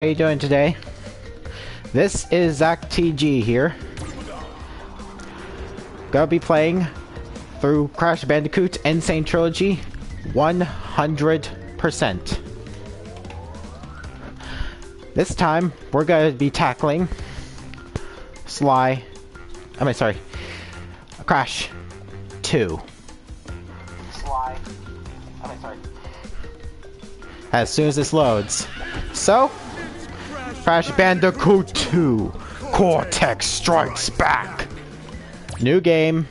How you doing today? This is Zach TG here. Gonna be playing through Crash Bandicoot N-Sane Trilogy 100%. This time, we're gonna be tackling Crash 2. As soon as this loads. So, Crash Bandicoot 2 Cortex Strikes Back. New game.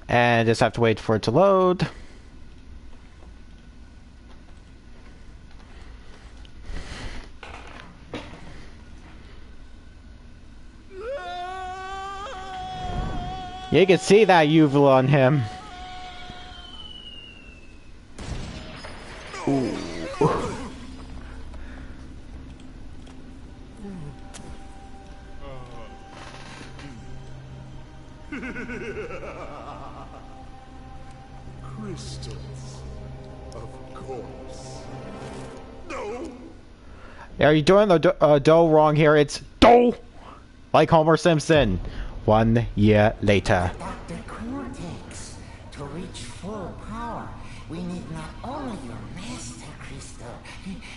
And just have to wait for it to load. You can see that uvula on him. Ooh. Crystals, of course. No. Are you doing the dough wrong here? It's dough, like Homer Simpson. 1 year later. Dr. Cortex, to reach full power, we need not only your master crystal,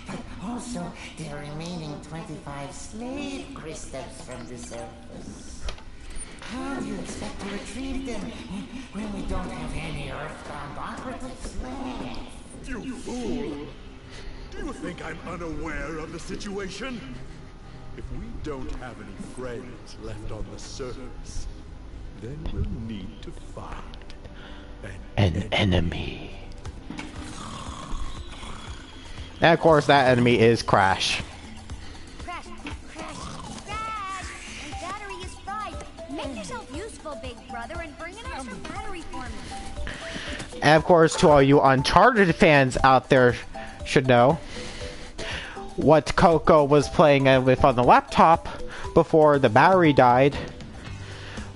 but also the remaining 25 slave crystals from the surface. How do you expect to retrieve them when we don't have any earthbound operatives left? You fool! Do you think I'm unaware of the situation? If we don't have any friends left on the surface, then we'll need to find an enemy. And of course, that enemy is Crash. Crash! Crash! Crash! My battery is fried. Make yourself useful, big brother, and bring an extra battery for me. And of course, to all you Uncharted fans out there should know, what Coco was playing with on the laptop before the battery died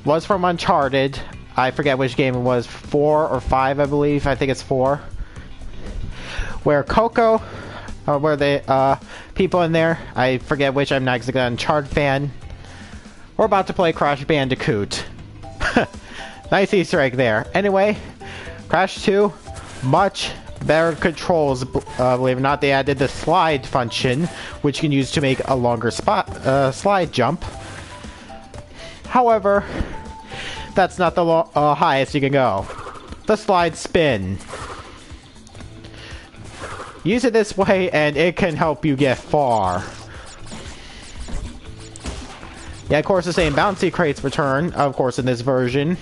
was from Uncharted. I forget which game it was, 4 or 5 I believe. I think it's 4. Where Coco, where the people in there, I forget which, I'm not exactly an Uncharted fan, we're about to play Crash Bandicoot. Nice Easter egg there. Anyway, Crash 2, much better controls, believe it or not. They added the slide function, which you can use to make a longer slide jump. However, that's not the highest you can go. The slide spin. Use it this way and it can help you get far. Yeah, of course the same bouncy crates return. Of course in this version,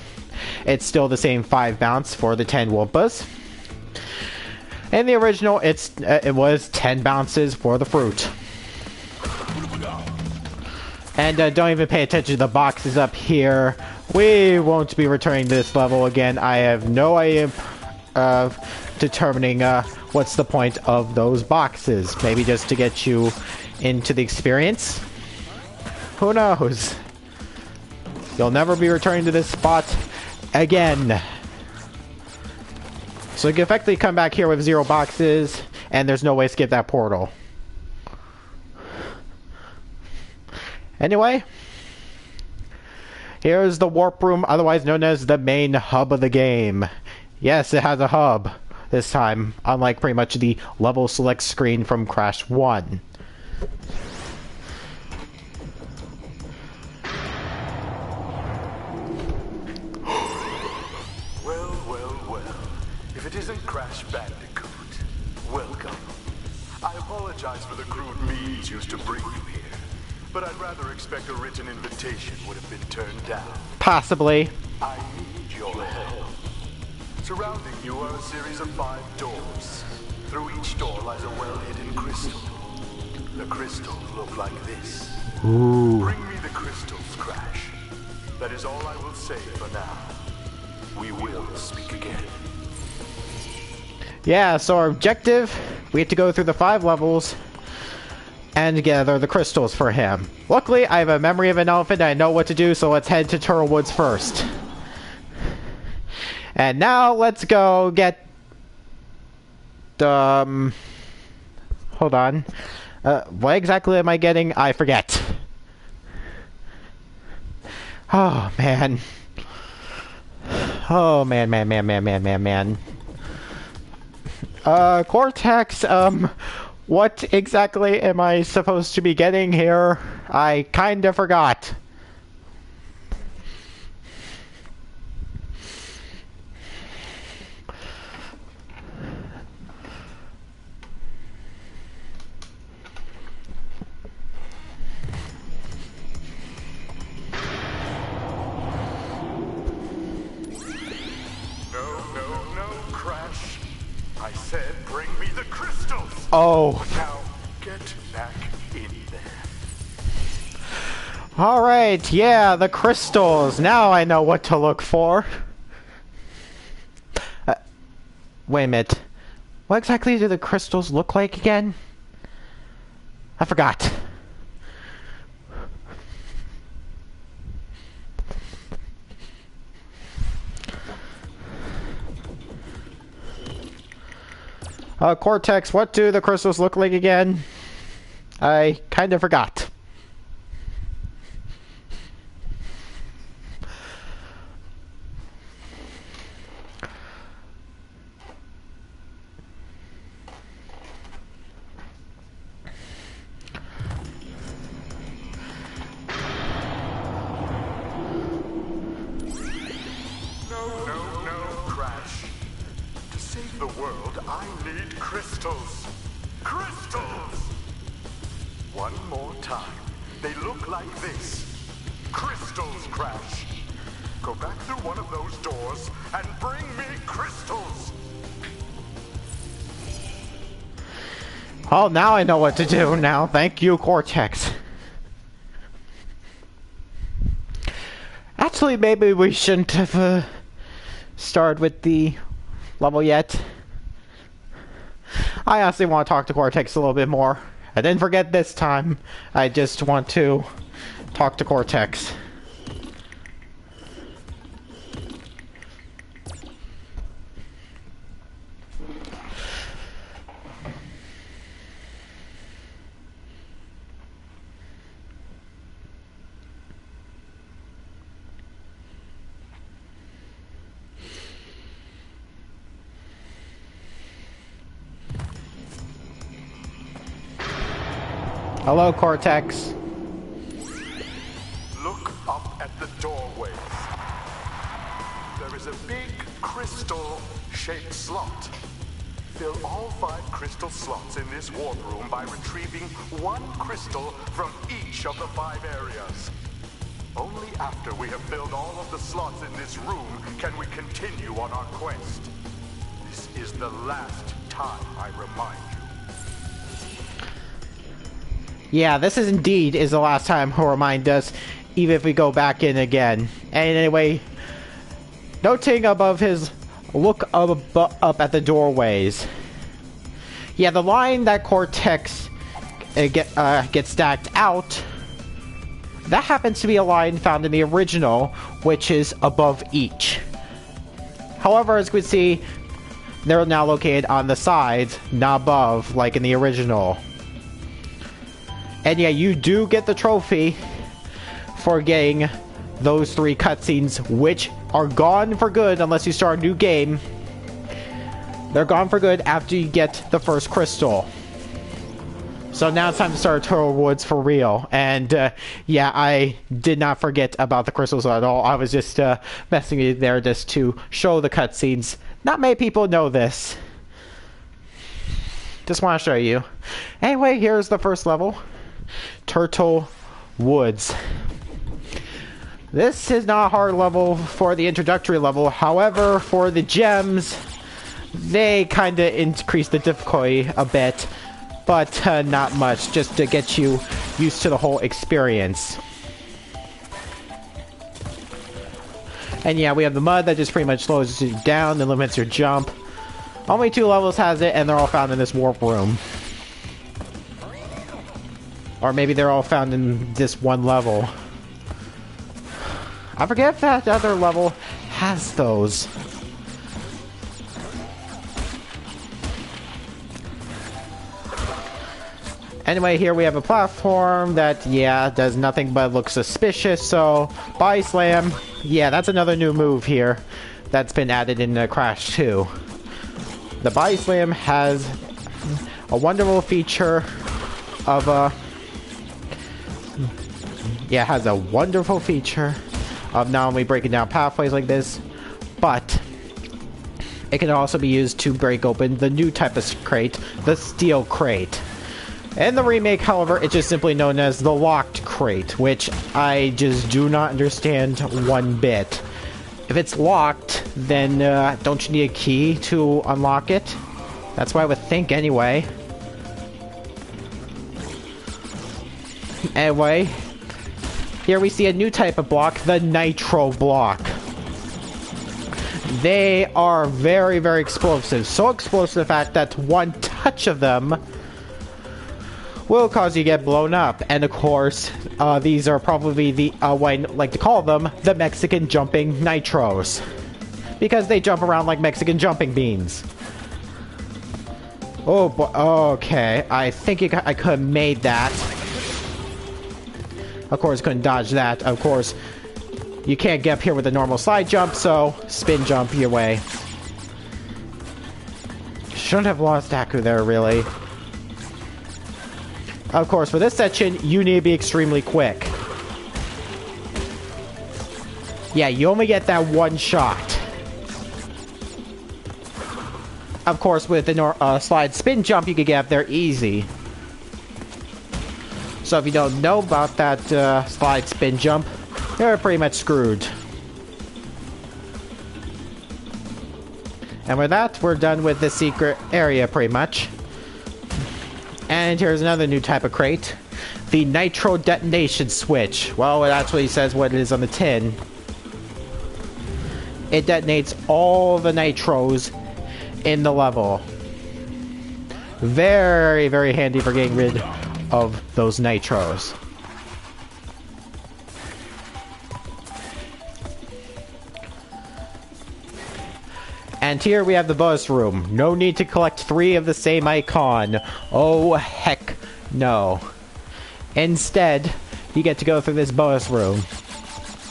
it's still the same 5 bounce for the 10 Wumpas. In the original, it was 10 bounces for the fruit. And don't even pay attention to the boxes up here. We won't be returning to this level again. I have no idea of determining what's the point of those boxes. Maybe just to get you into the experience? Who knows? You'll never be returning to this spot again. So you can effectively come back here with 0 boxes, and there's no way to skip that portal. Anyway, here's the warp room, otherwise known as the main hub of the game. Yes, it has a hub this time, unlike pretty much the level select screen from Crash 1. Crash Bandicoot, welcome. I apologize for the crude means used to bring you here, but I'd rather expect a written invitation would have been turned down. Possibly. I need your help. Surrounding you are a series of 5 doors. Through each door lies a well-hidden crystal. The crystals look like this. Ooh. Bring me the crystals, Crash. That is all I will say for now. We will speak again. Yeah, so our objective, we have to go through the 5 levels and gather the crystals for him. Luckily, I have a memory of an elephant and I know what to do, so let's head to Turtle Woods first. And now let's go get hold on. What exactly am I getting? I forget. Oh man. Oh man. Cortex, what exactly am I supposed to be getting here? I kinda forgot. No, Crash. I said bring me the crystals. Oh. Now, get back in there. Alright, yeah, the crystals. Now I know what to look for. Wait a minute. What exactly do the crystals look like again? I forgot. Cortex, what do the crystals look like again? I kind of forgot. No, Crash. To save the world, I need crystals. Crystals! One more time. They look like this. Crystals, Crash. Go back through one of those doors and bring me crystals. Oh, now I know what to do now. Thank you, Cortex. Actually, maybe we shouldn't have started with the level yet. I honestly want to talk to Cortex a little bit more. I didn't forget this time. I just want to talk to Cortex. Hello, Cortex. Look up at the doorways. There is a big crystal-shaped slot. Fill all 5 crystal slots in this warp room by retrieving 1 crystal from each of the 5 areas. Only after we have filled all of the slots in this room can we continue on our quest. This is the last time I remind you. Yeah, this is indeed the last time he'll remind us, even if we go back in again. And anyway, noting above his look up at the doorways. Yeah, the line that Cortex gets stacked out, that happens to be a line found in the original, which is above each. However, as we can see, they're now located on the sides, not above, like in the original. And yeah, you do get the trophy for getting those 3 cutscenes, which are gone for good unless you start a new game. They're gone for good after you get the first crystal. So now it's time to start Turtle Woods for real. And yeah, I did not forget about the crystals at all. I was just messing with you there just to show the cutscenes. Not many people know this. Just want to show you. Anyway, here's the first level. Turtle Woods. This is not a hard level for the introductory level. However, for the gems, they kind of increase the difficulty a bit, but not much, just to get you used to the whole experience. And yeah, we have the mud that just pretty much slows you down and limits your jump. Only 2 levels has it, and they're all found in this warp room. Or maybe they're all found in this one level. I forget if that other level has those. Anyway, here we have a platform that, yeah, does nothing but look suspicious, so body slam. Yeah, that's another new move here that's been added in Crash 2. The body slam has a wonderful feature of has a wonderful feature of not only breaking down pathways like this, but it can also be used to break open the new type of crate, the steel crate. In the remake, however, it's just simply known as the locked crate, which I just do not understand one bit. If it's locked, then don't you need a key to unlock it? That's what I would think anyway. Anyway, here we see a new type of block, the nitro block. They are very, very explosive. So explosive the fact that one touch of them will cause you to get blown up. And of course, these are probably the, what I like to call them, the Mexican jumping nitros. Because they jump around like Mexican jumping beans. Oh boy, okay. I think I could have made that. Of course, couldn't dodge that. Of course, you can't get up here with a normal slide jump, so spin jump your way. Shouldn't have lost Aku there, really. Of course, for this section, you need to be extremely quick. Yeah, you only get that one shot. Of course, with the slide spin jump, you can get up there easy. So if you don't know about that slide spin jump, you're pretty much screwed. And with that, we're done with the secret area, pretty much. And here's another new type of crate. The nitro detonation switch. Well, that's what he says what it is on the tin. It detonates all the nitros in the level. Very, very handy for getting rid of those nitros. And here we have the bonus room. No need to collect 3 of the same icon. Oh, heck no. Instead, you get to go through this bonus room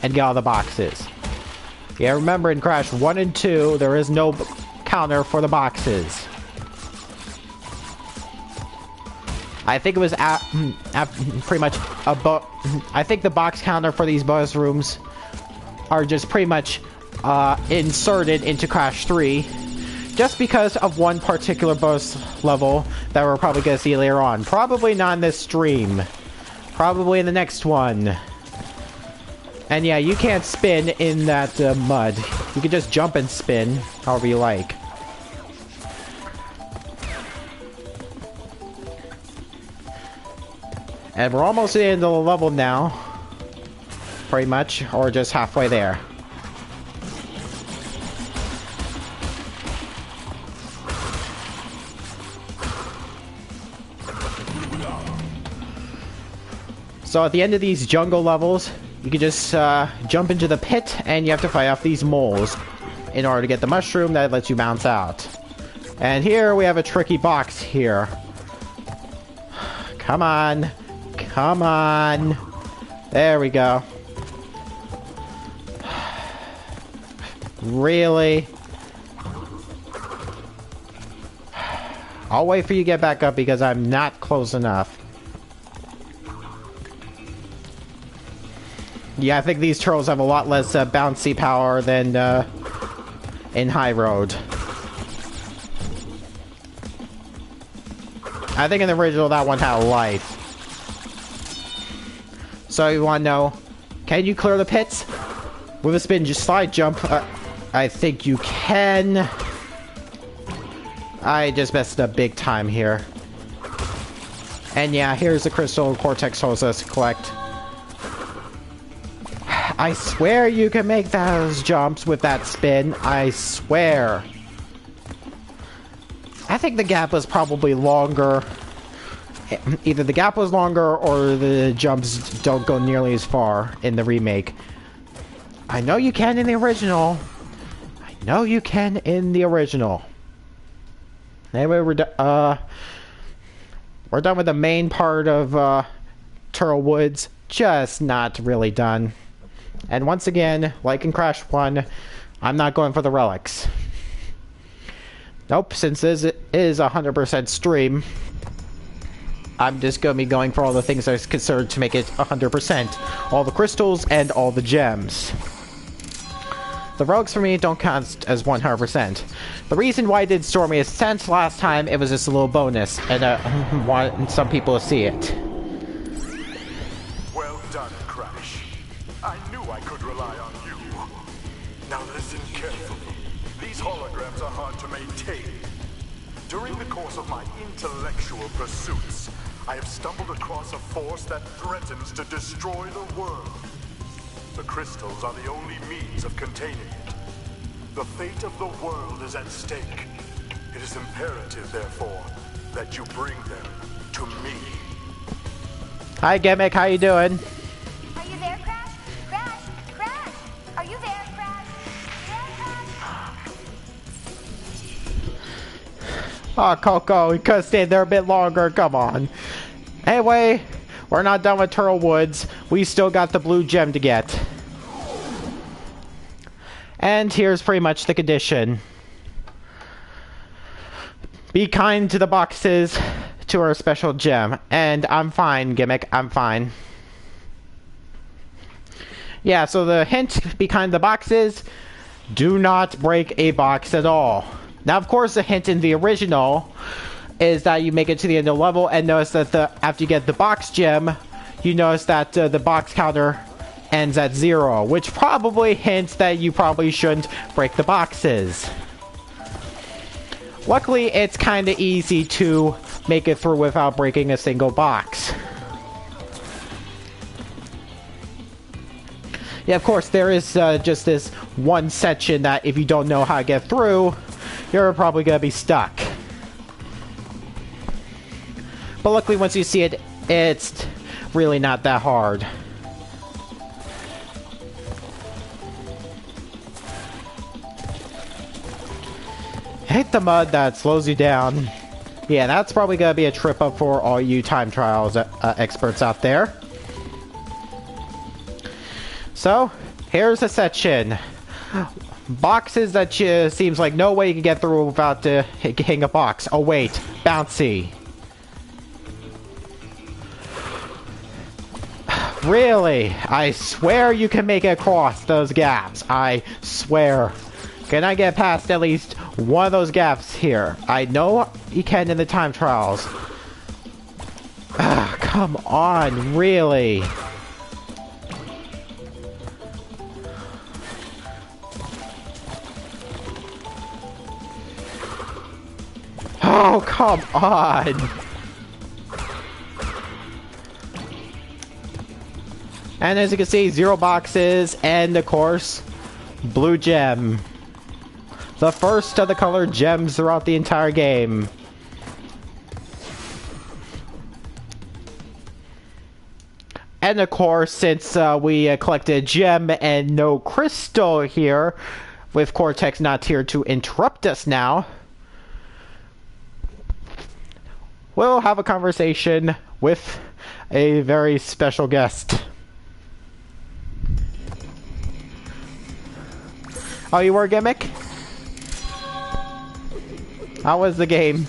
and get all the boxes. Yeah, remember in Crash 1 and 2, there is no counter for the boxes. I think it was pretty much I think the box counter for these bonus rooms are just pretty much inserted into Crash 3 just because of one particular bonus level that we're probably going to see later on. Probably not in this stream. Probably in the next one. And yeah, you can't spin in that mud. You can just jump and spin however you like. And we're almost at the end of the level now. Pretty much. Or just halfway there. So at the end of these jungle levels, you can just jump into the pit and you have to fight off these moles in order to get the mushroom that lets you bounce out. And here we have a tricky box here. Come on. Come on. There we go. Really? I'll wait for you to get back up because I'm not close enough. Yeah, I think these turtles have a lot less bouncy power than in High Road. I think in the original that one had a life. So you want to know, can you clear the pits with a spin just slide jump? I think you can. I just messed up big time here. And yeah, here's the crystal cortex hoses to collect. I swear you can make those jumps with that spin. I swear. I think the gap was probably longer. Either the gap was longer or the jumps don't go nearly as far in the remake. I know you can in the original. I know you can in the original. Anyway, we're We're done with the main part of Turtle Woods, just not really done. And once again, like in Crash 1, I'm not going for the relics. Nope, since this is 100% stream, I'm just going to be going for all the things I considered to make it 100%. All the crystals and all the gems. The relics for me don't count as 100%. The reason why I did Stormy Ascent last time, it was just a little bonus, and I want some people to see it. Well done, Crash. I knew I could rely on you. Now listen carefully. These holograms are hard to maintain. During the course of my intellectual pursuits, I have stumbled across a force that threatens to destroy the world. The crystals are the only means of containing it. The fate of the world is at stake. It is imperative, therefore, that you bring them to me. Hi, Gimmick. How you doing? Are you there, Crash? Crash! Crash! Are you there, Crash? Oh, Coco, we could have stayed there a bit longer. Come on. Anyway, we're not done with Turtle Woods. We still got the blue gem to get. And here's pretty much the condition. Be kind to the boxes to our special gem. And I'm fine, Gimmick. I'm fine. Yeah, so the hint behind the boxes, do not break a box at all. Now, of course, the hint in the original is that you make it to the end of the level and notice that after you get the box gem, you notice that the box counter ends at 0, which probably hints that you probably shouldn't break the boxes. Luckily, it's kind of easy to make it through without breaking a single box. Yeah, of course, there is just this one section that if you don't know how to get through, you're probably going to be stuck. But luckily, once you see it, it's really not that hard. Hit the mud, that slows you down. Yeah, that's probably going to be a trip up for all you time trials experts out there. So, here's a section. Boxes that seems like no way you can get through without hitting a box. Oh wait, bouncy. Really? I swear you can make it across those gaps. I swear. Can I get past at least one of those gaps here? I know you can in the time trials. Ah, come on, really? Oh, come on! And as you can see, 0 boxes, and of course, blue gem. The first of the colored gems throughout the entire game. And of course, since we collected a gem and no crystal here, with Cortex not here to interrupt us now, we'll have a conversation with a very special guest. Oh, you were, Gimmick? How was the game?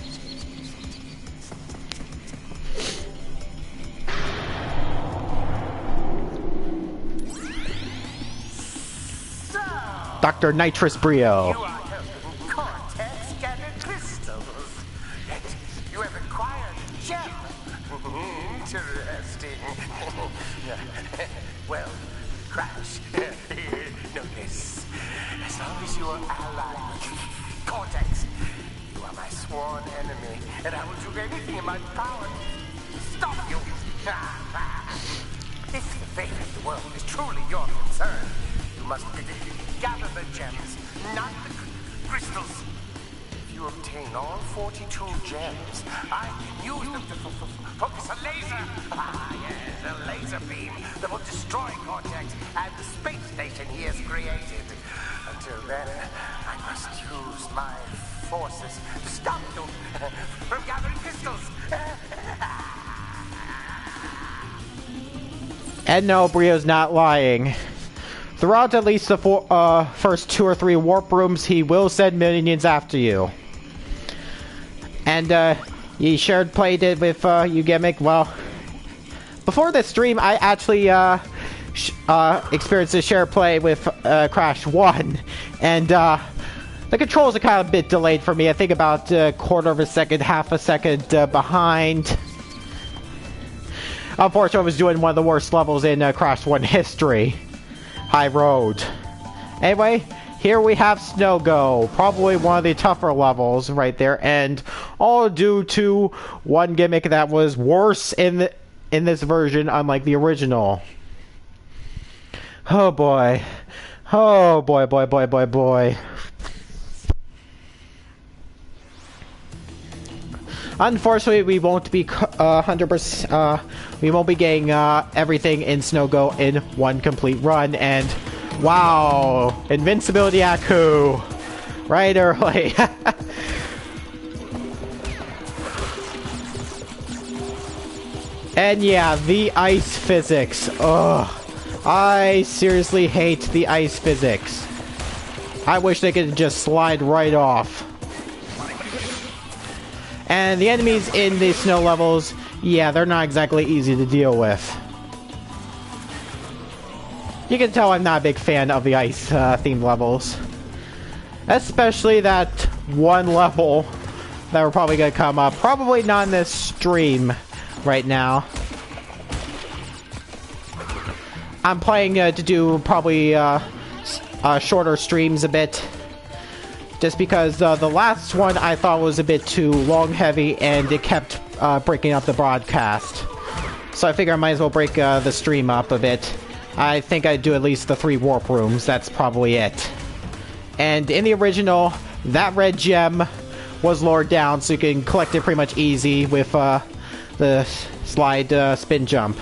So, Dr. Nitrous Brio. you are helping Cortex gather crystals. Yet you have acquired a gem. Interesting. Well, Crash, know this. As long as you are allied with Cortex, you are my sworn enemy, and I will do anything in my power to stop you. If the fate of the world is truly your concern, you must gather the gems, not the crystals. If you obtain all 42 gems, I can use them to focus a laser. Yes, a laser beam that will destroy Cortex and the space station he has created. Until then, I must use my forces to stop you from gathering crystals. And no, Brio's not lying. Throughout at least the first 2 or 3 warp rooms, he will send minions after you. And he shared played it with you Gimmick. Well, before this stream, I actually experienced a share play with Crash 1, and the controls are kind of a bit delayed for me. I think about a quarter of a second, half a second behind. Unfortunately, I was doing one of the worst levels in Crash 1 history. High Road. Anyway, here we have Snow Go. Probably one of the tougher levels right there, and all due to one gimmick that was worse in this version, unlike the original. Oh boy. Oh boy, boy, boy, boy, boy. Unfortunately, we won't be 100%. We won't be getting everything in Snow Go in one complete run. And wow, invincibility Aku, right early. And yeah, the ice physics. Ugh, I seriously hate the ice physics. I wish they could just slide right off. And the enemies in the snow levels, yeah, they're not exactly easy to deal with. You can tell I'm not a big fan of the ice themed levels. Especially that one level that we're probably going to come up. Probably not in this stream right now. I'm playing to do probably shorter streams a bit. Just because the last one I thought was a bit too long heavy and it kept breaking up the broadcast. So I figure I might as well break the stream up a bit. I think I'd do at least the 3 warp rooms, that's probably it. And in the original, that red gem was lowered down so you can collect it pretty much easy with the slide spin jump.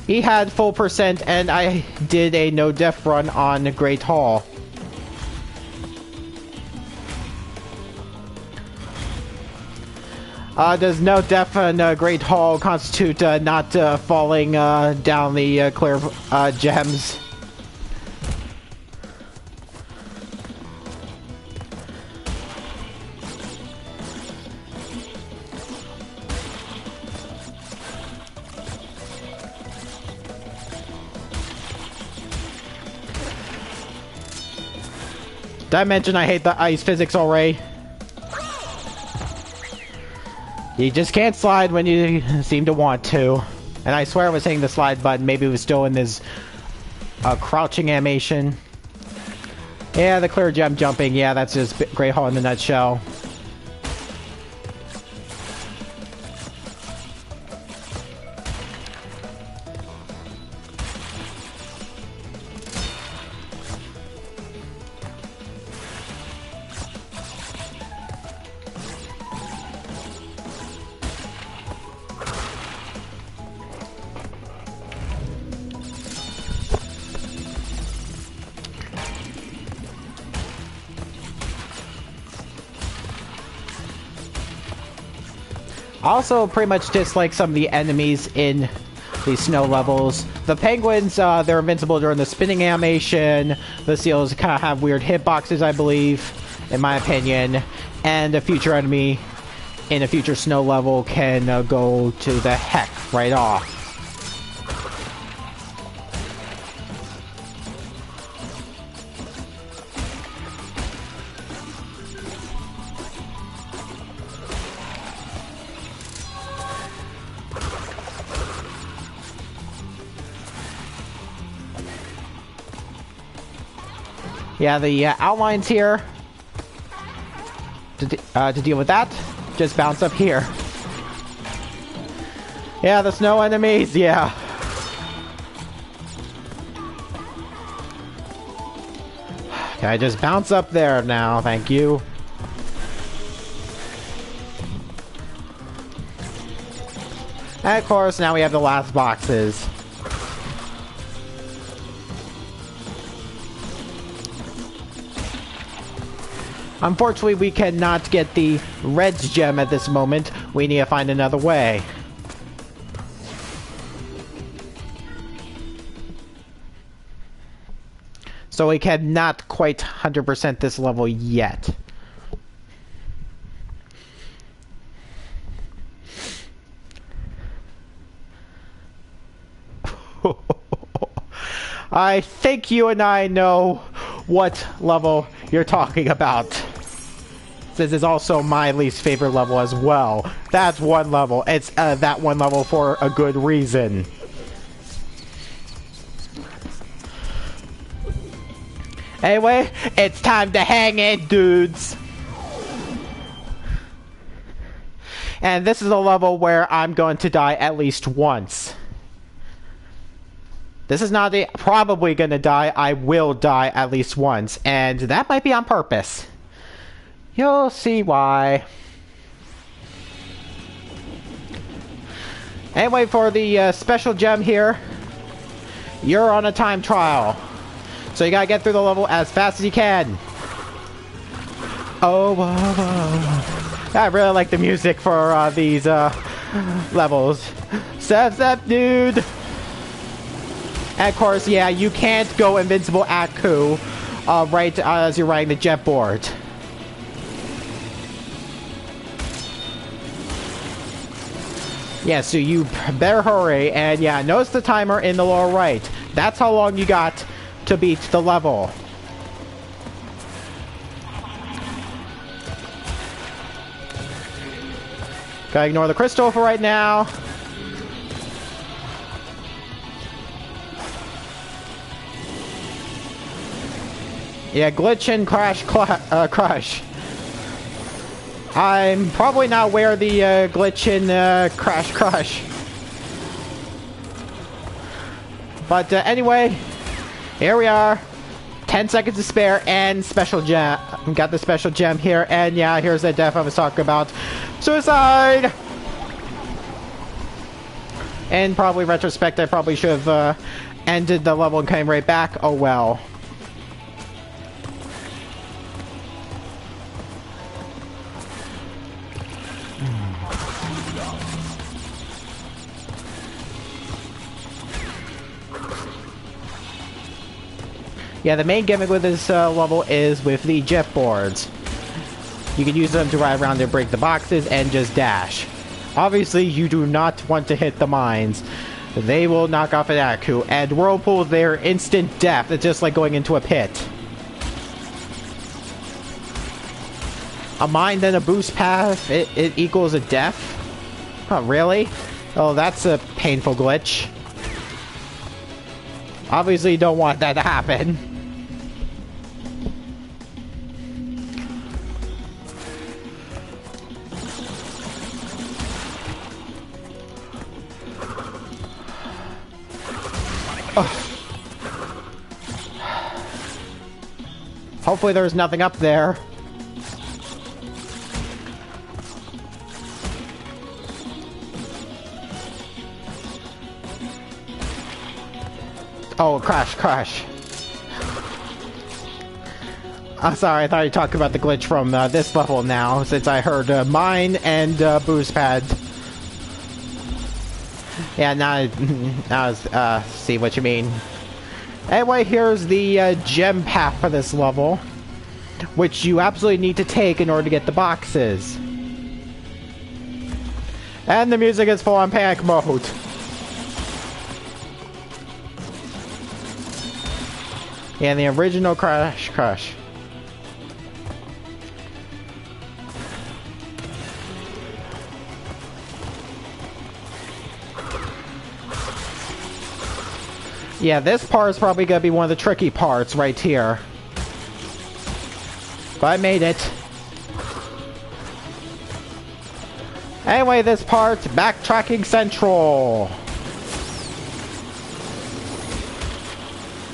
He had full percent and I did a no-def run on Great Hall. Does no def and Great Hall constitute not falling down the clear gems? Did I mention I hate the ice physics already? You just can't slide when you seem to want to. And I swear I was hitting the slide button. Maybe it was still in this crouching animation. Yeah, the clear gem jumping. Yeah, that's just Great Hall in a nutshell. Also, pretty much dislike some of the enemies in the snow levels. The penguins, they're invincible during the spinning animation. The seals kind of have weird hitboxes, I believe, in my opinion. And a future enemy in a future snow level can go to the heck right off. Yeah, the outlines here, to deal with that, just bounce up here. Yeah, the snow enemies, yeah. Can I just bounce up there now? Thank you. And of course, now we have the last boxes. Unfortunately, we cannot get the red gem at this moment. We need to find another way. So we cannot quite 100% this level yet. I think you and I know what level you're talking about. This is also my least favorite level as well. That's one level. It's that one level for a good reason. Anyway, it's time to hang it, dudes. And this is a level where I'm going to die at least once. This is not probably going to die. I will die at least once. And that might be on purpose. You'll see why. Anyway, for the special gem here, you're on a time trial. So you gotta get through the level as fast as you can. Oh, I really like the music for these levels. Step, dude. And of course, yeah, you can't go invincible at Ku right as you're riding the jet board. Yeah, so you better hurry. And yeah, notice the timer in the lower right. That's how long you got to beat the level. Gotta ignore the crystal for right now. Yeah, glitch and crash. I'm probably not aware of the glitch and crash. But anyway, here we are. 10 seconds to spare and special gem. Got the special gem here, and yeah, here's the death I was talking about. Suicide! And probably retrospect, I probably should have ended the level and came right back. Oh well. Yeah, the main gimmick with this level is with the jet boards. You can use them to ride around and break the boxes and just dash. Obviously, you do not want to hit the mines. They will knock off an Aku, and whirlpools, they're instant death. It's just like going into a pit. A mine, then a boost path, it equals a death? Oh, really? Oh, that's a painful glitch. Obviously, you don't want that to happen. Hopefully there's nothing up there. Oh, crash. I'm sorry, I thought you talked about the glitch from this level now, since I heard mine and boost pad. Yeah, now I see what you mean. Anyway, here's the gem path for this level, which you absolutely need to take in order to get the boxes. And the music is full on panic mode. Yeah, the original crash. Yeah, this part is probably gonna be one of the tricky parts right here. But I made it. Anyway, this part, backtracking central.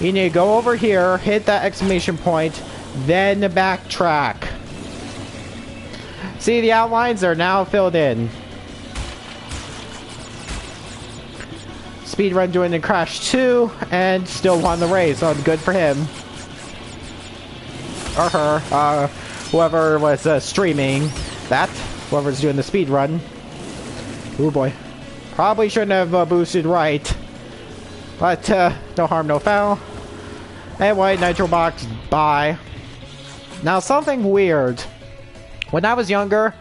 You need to go over here, hit that exclamation point, then backtrack. See, the outlines are now filled in. Speedrun doing the Crash 2, and still won the race, so good for him. Or her, whoever was streaming that, whoever's doing the speedrun. Oh boy. Probably shouldn't have boosted right. But, no harm, no foul. Hey, white nitro box, bye. Now, something weird. When I was younger,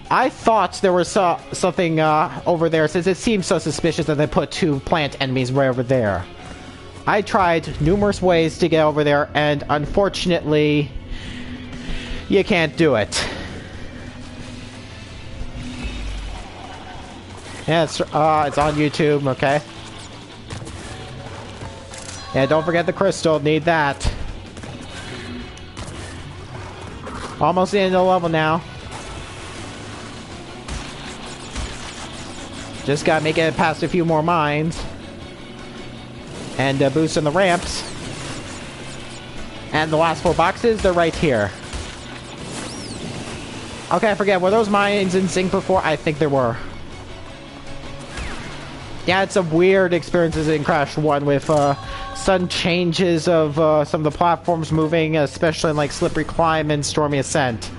I thought there was something over there, since it seemed so suspicious that they put 2 plant enemies right over there. I tried numerous ways to get over there, and unfortunately, you can't do it. Yeah, it's on YouTube, okay. Yeah, don't forget the crystal, need that. Almost the end of the level now. Just gotta make it past a few more mines. And boost in the ramps. And the last 4 boxes, they're right here. Okay, I forget, were those mines in sync before? I think there were. Yeah, it's some weird experiences in Crash 1 with sudden changes of some of the platforms moving, especially in like Slippery Climb and Stormy Ascent.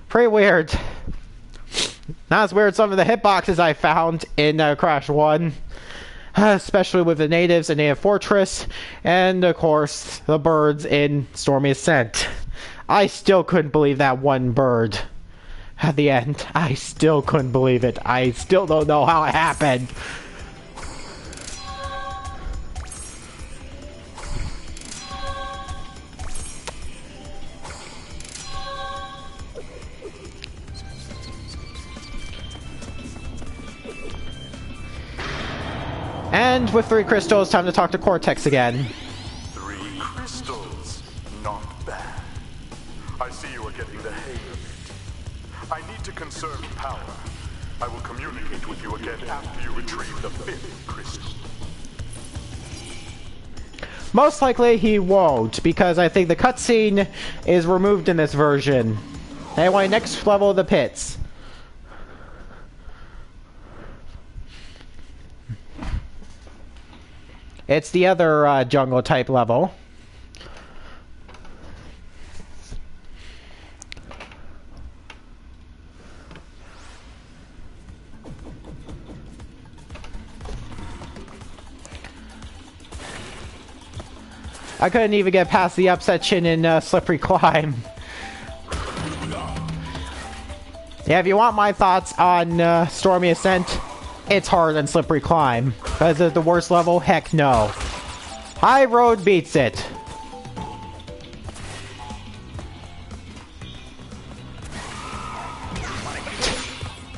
Pretty weird. Not as weird as some of the hitboxes I found in Crash 1. Especially with the natives in Native Fortress. And, of course, the birds in Stormy Ascent. I still couldn't believe that one bird. At the end, I still couldn't believe it. I still don't know how it happened. And with 3 crystals, time to talk to Cortex again. 3 crystals. Not bad. I see you are getting the hang of it. I need to conserve power. I will communicate with you again after you retrieve the 5th crystal. Most likely he won't, because I think the cutscene is removed in this version. Anyway, next level of the pits. It's the other jungle type level. I couldn't even get past the up section in Slippery Climb. Yeah, if you want my thoughts on Stormy Ascent, it's harder than Slippery Climb. Is it the worst level? Heck no. High Road beats it.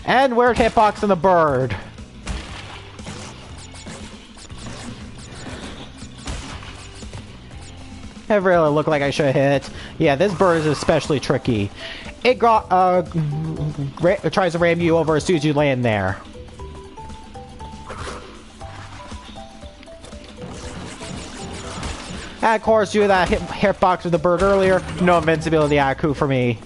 And weird hitbox on the bird. It really looked like I should hit. Yeah, this bird is especially tricky. It tries to ram you over as soon as you land there. And of course, due to that hitbox with the bird earlier, no invincibility Aku for me.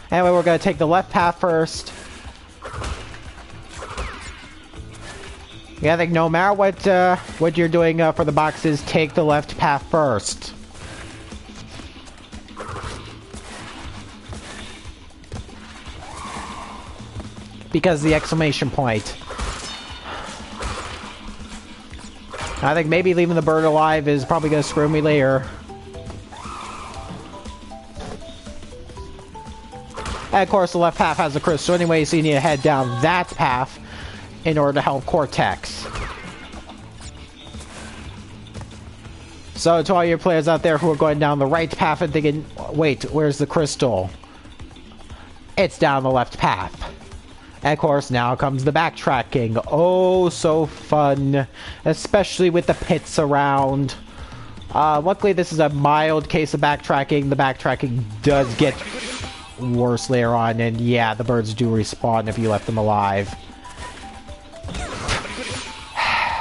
Anyway, we're going to take the left path first. Yeah, I think no matter what you're doing for the boxes, take the left path first. Because the exclamation point. I think maybe leaving the bird alive is probably going to screw me later. And of course, the left path has the crystal anyway, so you need to head down that path in order to help Cortex. So to all your players out there who are going down the right path and thinking, wait, where's the crystal? It's down the left path. And of course, now comes the backtracking. Oh, so fun. Especially with the pits around. Luckily, this is a mild case of backtracking. The backtracking does get worse later on. And yeah, the birds do respawn if you left them alive.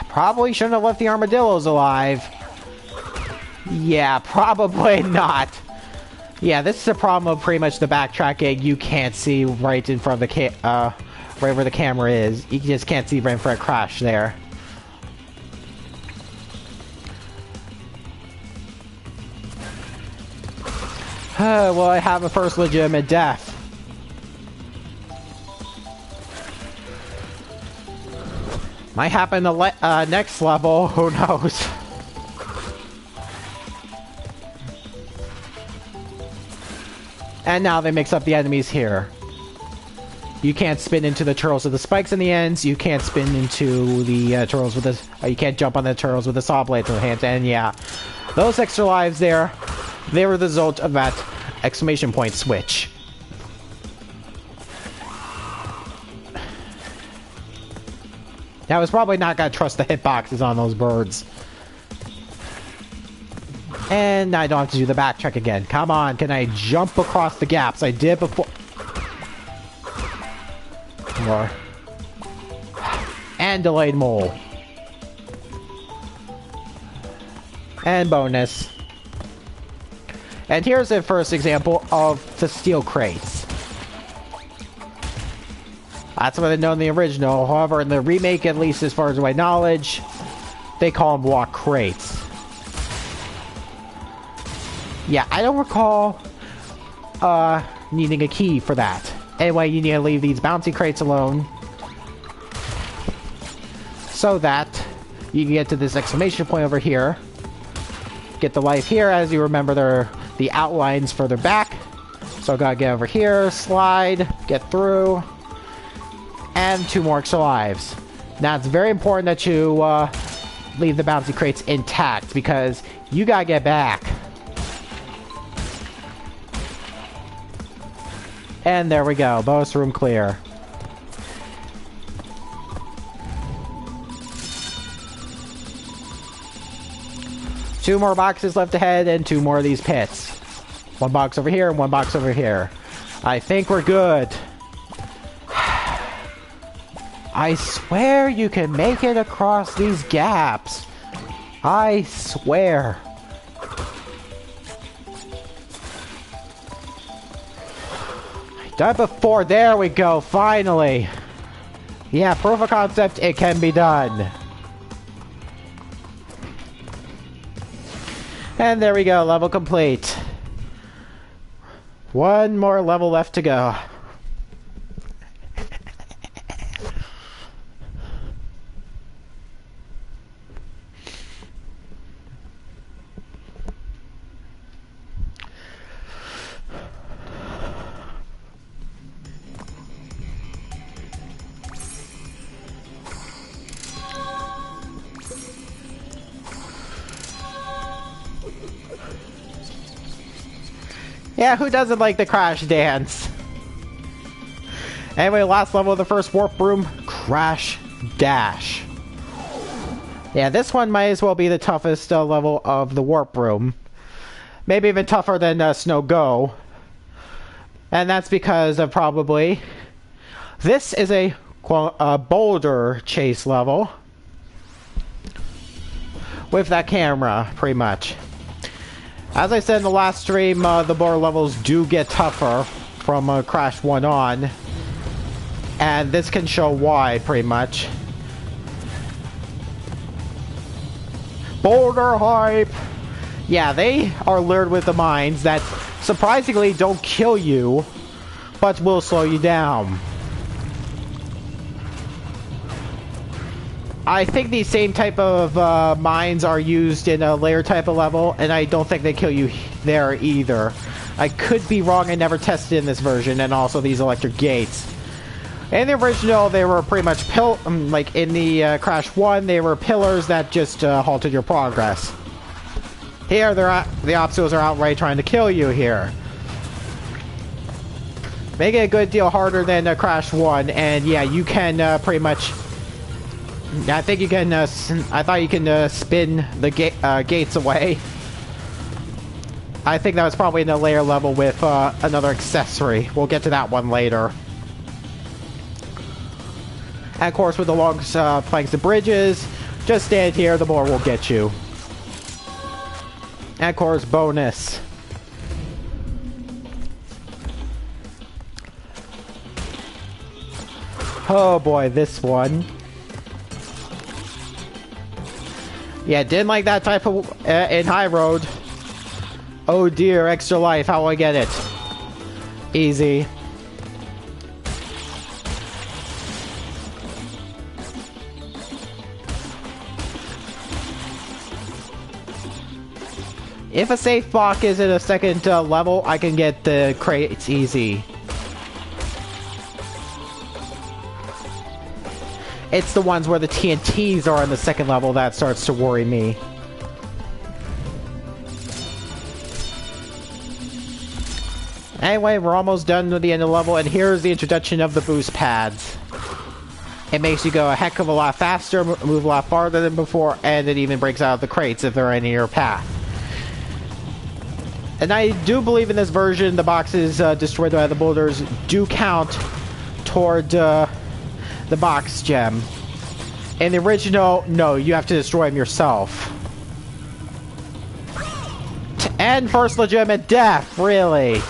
Probably shouldn't have left the armadillos alive. Yeah, probably not. Yeah, this is a problem of pretty much the backtracking. You can't see right in front of the right where the camera is. You just can't see right in front of Crash there. Well, I have a first legitimate death. Might happen the next level, who knows? And now they mix up the enemies here. You can't spin into the turtles with the spikes in the ends. You can't spin into the turtles with the... you can't jump on the turtles with the saw blades in the hands. And yeah, those extra lives there, they were the result of that exclamation point switch. I was probably not going to trust the hitboxes on those birds. And I don't have to do the backtrack again. Come on, can I jump across the gaps I did before? More. And delayed mole. And bonus. And here's the first example of the steel crates. That's what they know in the original. However, in the remake, at least as far as my knowledge, they call them block crates. Yeah, I don't recall needing a key for that. Anyway, you need to leave these bouncy crates alone so that you can get to this exclamation point over here. Get the life here. As you remember, they're the outlines further back. So I gotta get over here, slide, get through, and 2 more extra lives. Now it's very important that you leave the bouncy crates intact because you gotta get back. And there we go, bonus room clear. Two more boxes left ahead and 2 more of these pits. 1 box over here and 1 box over here. I think we're good. I swear you can make it across these gaps. I swear. Done before. There we go, finally. Yeah, proof of concept, it can be done. And there we go, level complete. 1 more level left to go. Yeah, who doesn't like the crash dance? Anyway, last level of the first warp room, Crash Dash. Yeah, this one might as well be the toughest level of the warp room. Maybe even tougher than Snow Go. And that's because of probably... This is a boulder chase level. With that camera, pretty much. As I said in the last stream, the boulder levels do get tougher from Crash 1 on. And this can show why, pretty much. Boulder hype! Yeah, they are lured with the mines that surprisingly don't kill you, but will slow you down. I think these same type of mines are used in a layer type of level, and I don't think they kill you there either. I could be wrong, I never tested in this version, and also these electric gates. In the original, they were pretty much like in the Crash 1, they were pillars that just halted your progress. Here, the obstacles are outright trying to kill you here. Make it a good deal harder than Crash 1, and yeah, you can pretty much... I think you can, I thought you can spin the gates away. I think that was probably in a layer level with another accessory. We'll get to that one later. And of course, with the long planks and bridges, just stand here, the more will get you. And of course, bonus. Oh boy, this one. Yeah, didn't like that type of in High Road. Oh dear, extra life, how will I get it? Easy. If a safe block is at a second level, I can get the crates easy. It's the ones where the TNTs are on the second level that starts to worry me. Anyway, we're almost done with the end of the level, and here's the introduction of the boost pads. It makes you go a heck of a lot faster, move a lot farther than before, and it even breaks out of the crates if they're in your path. And I do believe in this version, the boxes destroyed by the boulders do count toward the box gem. In the original, no, you have to destroy them yourself. And first legitimate death, really.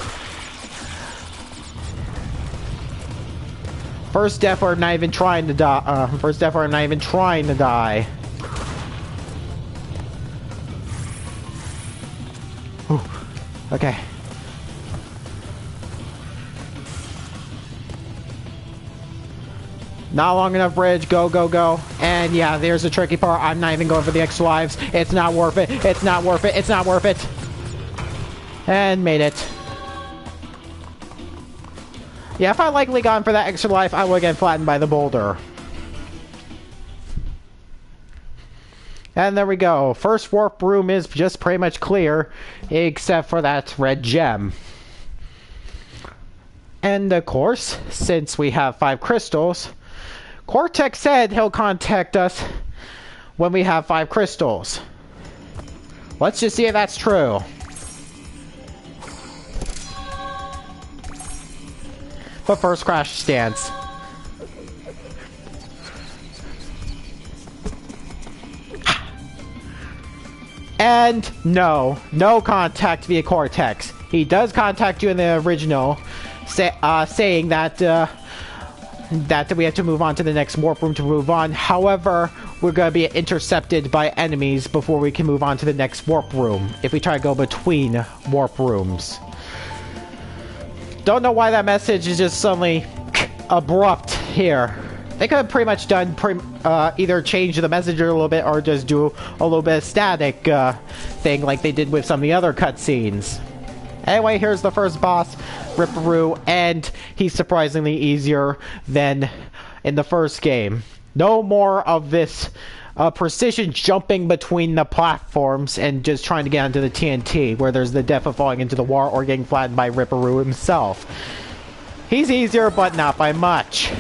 First death or not even trying to die. First death or not even trying to die. Ooh. Okay. Not long enough, bridge. Go, go, go. And yeah, there's the tricky part. I'm not even going for the extra lives. It's not worth it. It's not worth it. It's not worth it. And made it. Yeah, if I likely gone for that extra life, I would get flattened by the boulder. And there we go. First warp room is just pretty much clear, except for that red gem. And of course, since we have 5 crystals, Cortex said he'll contact us when we have 5 crystals. Let's just see if that's true. But first, crash stance. And no contact via Cortex. He does contact you in the original, saying that that we have to move on to the next warp room to move on. However, we're going to be intercepted by enemies before we can move on to the next warp room, if we try to go between warp rooms. Don't know why that message is just suddenly abrupt here. They could have pretty much done either change the message a little bit or just do a little bit of static thing like they did with some of the other cutscenes. Anyway, here's the first boss, Ripperoo, and he's surprisingly easier than in the first game. No more of this precision jumping between the platforms and just trying to get onto the TNT, where there's the death of falling into the water or getting flattened by Ripperoo himself. He's easier, but not by much.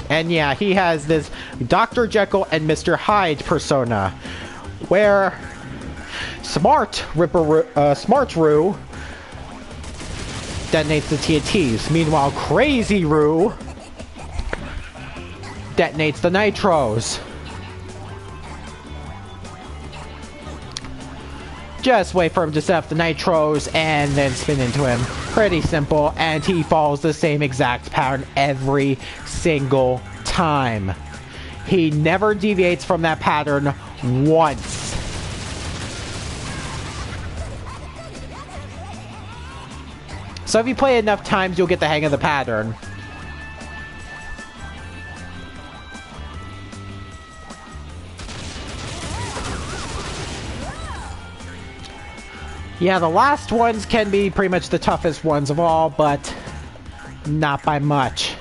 And yeah, he has this Dr. Jekyll and Mr. Hyde persona, where Smart Roo detonates the TNTs. Meanwhile, Crazy Roo detonates the nitros. Just wait for him to set up the nitros and then spin into him. Pretty simple, and he follows the same exact pattern every single time. He never deviates from that pattern once. So if you play it enough times, you'll get the hang of the pattern. Yeah, the last ones can be pretty much the toughest ones of all, but not by much.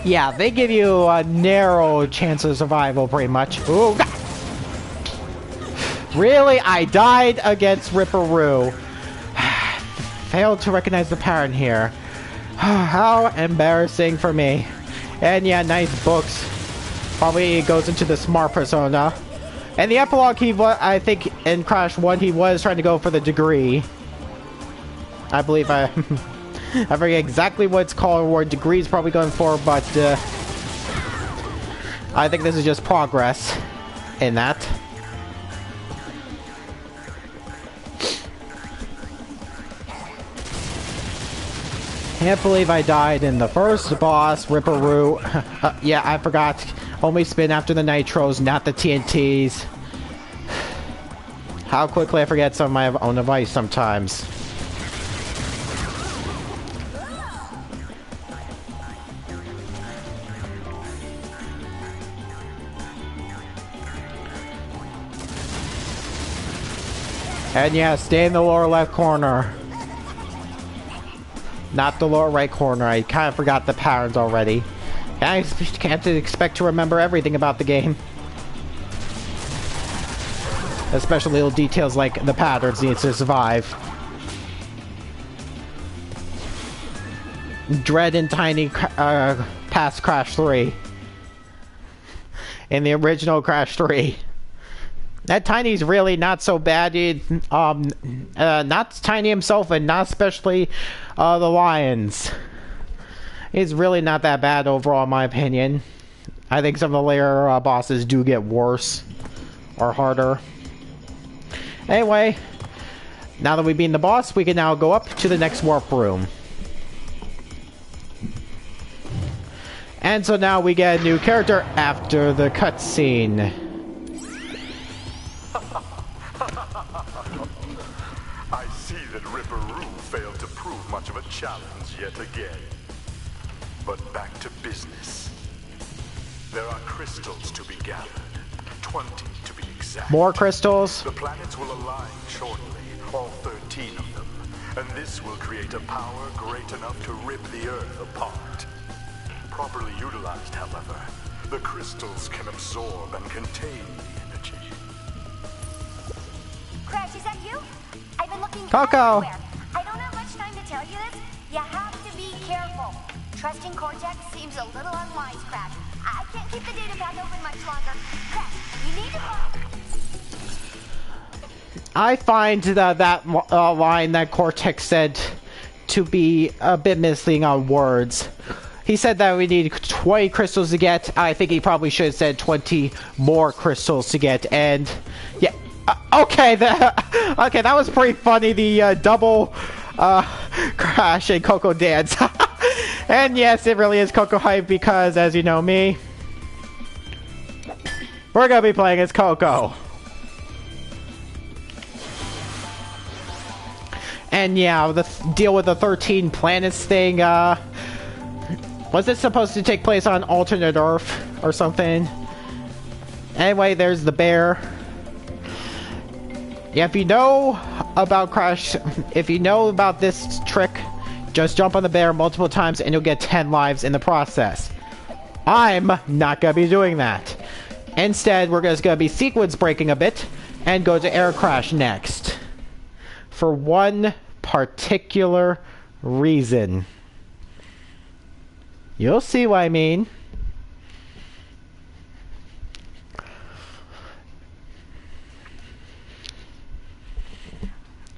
Yeah, they give you a narrow chance of survival, pretty much. Ooh. Really? I died against Ripperoo. Failed to recognize the pattern here. How embarrassing for me. And yeah, nice books. Probably goes into the smart persona. And the epilogue, I think in Crash 1, he was trying to go for the degree. I believe I forget exactly what it's called, or what degree is probably going for, but I think this is just progress in that. Can't believe I died in the first boss, Ripperoo. Yeah, I forgot. Only spin after the nitros, not the TNTs. How quickly I forget some of my own advice sometimes. And yeah, stay in the lower left corner. Not the lower right corner. I kind of forgot the patterns already. I can't expect to remember everything about the game. Especially little details like the patterns need to survive. Dread and Tiny past Crash 3. In the original Crash 3. That Tiny's really not so bad. Not Tiny himself, and not especially the lions. He's really not that bad overall, in my opinion. I think some of the later bosses do get worse or harder. Anyway, now that we've beaten the boss, we can now go up to the next warp room. And so now we get a new character after the cutscene. I see that Ripperoo failed to prove much of a challenge yet again. But back to business. There are crystals to be gathered. 20 to be exact. More crystals? The planets will align shortly, all 13 of them. And this will create a power great enough to rip the Earth apart. Properly utilized, however, the crystals can absorb and contain the energy. Crash, is that you? I've been looking Coco. everywhere. I don't have much time to tell you this. You have to be careful. Trusting Cortex seems a little unwise, Crash. I can't keep the data pack open much longer. Crash, you need to... I find that line that Cortex said to be a bit misleading on words. He said that we need 20 crystals to get. I think he probably should have said 20 more crystals to get. And yeah, okay, that was pretty funny. The double Crash and Coco dance. And yes, it really is Coco hype because, as you know me, we're gonna be playing as Coco. And yeah, the deal with the 13 planets thing, was it supposed to take place on alternate Earth or something? Anyway, there's the bear. Yeah, if you know about Crash, if you know about this trick, just jump on the bear multiple times and you'll get 10 lives in the process. I'm not gonna be doing that. Instead, we're just gonna be sequence breaking a bit and go to Air Crash next. For one particular reason. You'll see what I mean.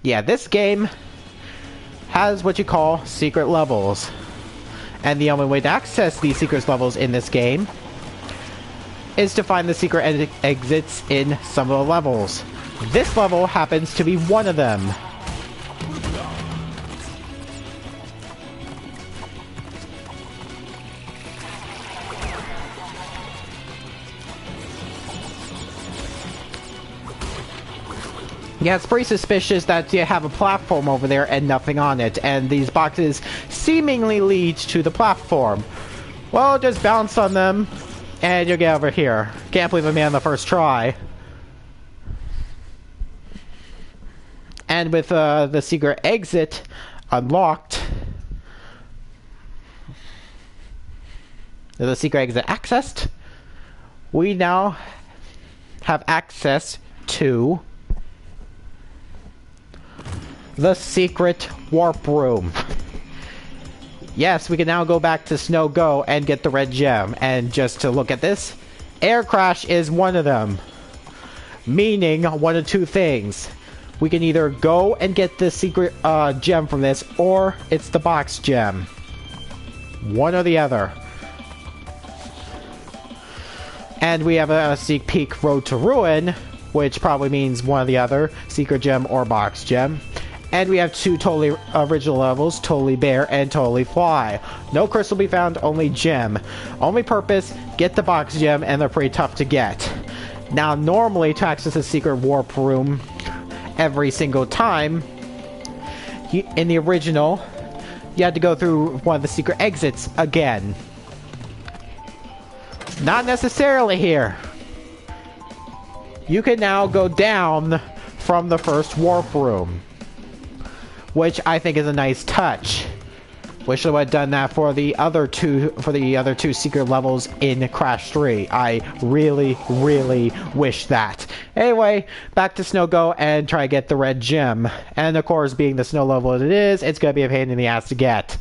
Yeah, this game has what you call secret levels. And the only way to access these secret levels in this game is to find the secret exits in some of the levels. This level happens to be one of them. Yeah, it's pretty suspicious that you have a platform over there and nothing on it, and these boxes seemingly lead to the platform. Well, just bounce on them, and you'll get over here. Can't believe I made it on the first try. And with the secret exit unlocked, the secret exit accessed, we now have access to the secret warp room. Yes, we can now go back to Snow Go and get the red gem. And just to look at this, Air Crash is one of them. Meaning one of two things. We can either go and get the secret gem from this, or it's the box gem. One or the other. And we have a sneak peek Road to Ruin, which probably means one or the other, secret gem or box gem. And we have two totally original levels, Totally Bear and Totally Fly. No crystal be found, only gem. Only purpose, get the box gem, and they're pretty tough to get. Now, normally, to access a secret warp room every single time, in the original, you had to go through one of the secret exits again. Not necessarily here. You can now go down from the first warp room, which I think is a nice touch. Wish I would have done that for the other two secret levels in Crash 3. I really, really wish that. Anyway, back to Snow Go and try to get the red gem. And of course, being the snow level it is, it's gonna be a pain in the ass to get.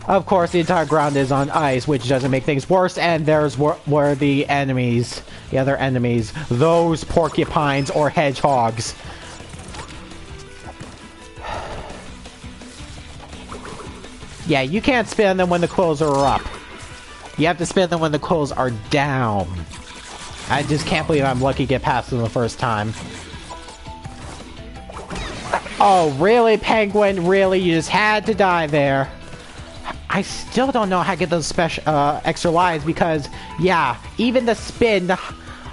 Of course, the entire ground is on ice, which doesn't make things worse, and there's where the enemies, the other enemies, those porcupines or hedgehogs. Yeah, you can't spin them when the quills are up. You have to spin them when the quills are down. I just can't believe I'm lucky to get past them the first time. Oh, really, Penguin? Really? You just had to die there. I still don't know how to get those special extra lives because, yeah, even the spin,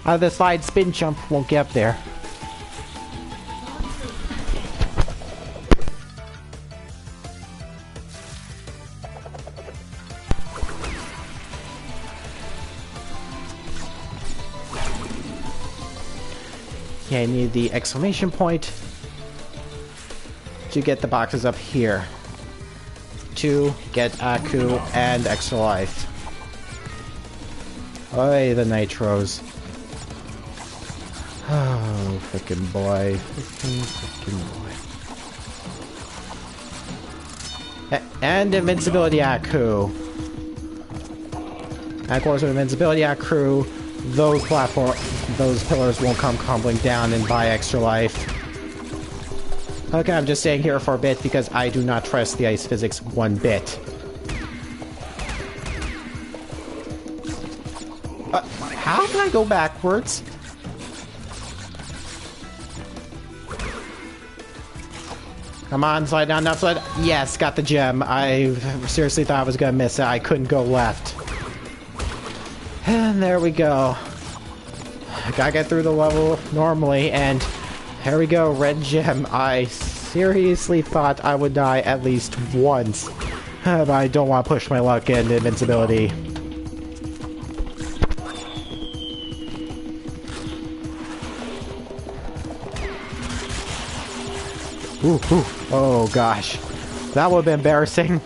the slide spin jump won't get up there. Yeah, I need the exclamation point to get the boxes up here. To get Aku and extra life. Oi, the nitros. Oh, frickin' boy. Frickin' boy. And invincibility Aku. And of course, with invincibility Aku, those pillars won't come crumbling down and buy extra life. Okay, I'm just staying here for a bit because I do not trust the ice physics one bit. How can I go backwards? Come on, slide down, now slide. Yes, got the gem. I seriously thought I was gonna miss it. I couldn't go left. And there we go. Gotta get through the level normally, and here we go, red gem. I seriously thought I would die at least once. But I don't want to push my luck into invincibility. Ooh, ooh. Oh gosh. That would have been embarrassing.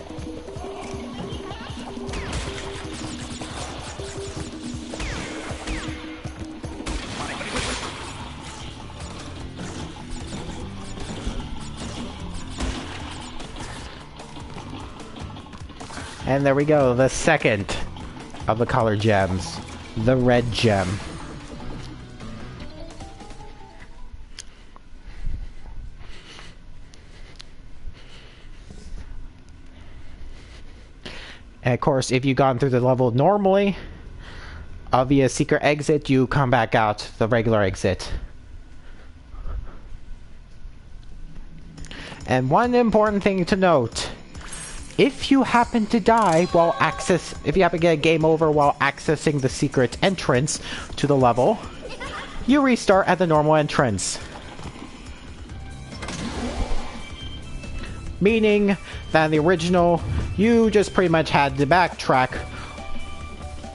And there we go, the second of the color gems, the red gem. And of course, if you've gone through the level normally, via secret exit, you come back out the regular exit. And one important thing to note. If you happen to die while if you happen to get a game over while accessing the secret entrance to the level, you restart at the normal entrance. Meaning that in the original, you just pretty much had to backtrack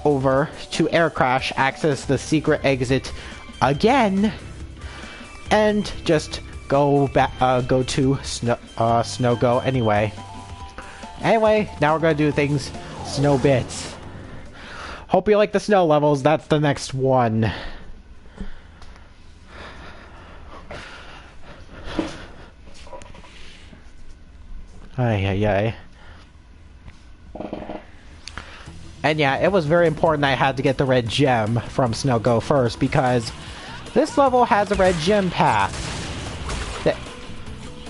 over to Air Crash, access the secret exit again, and just go back, go to Snow Go anyway. Anyway, now we're gonna do things snow bits. Hope you like the snow levels. That's the next one. Ay, ay, ay. And yeah, it was very important I had to get the red gem from Snow Go first because this level has a red gem path.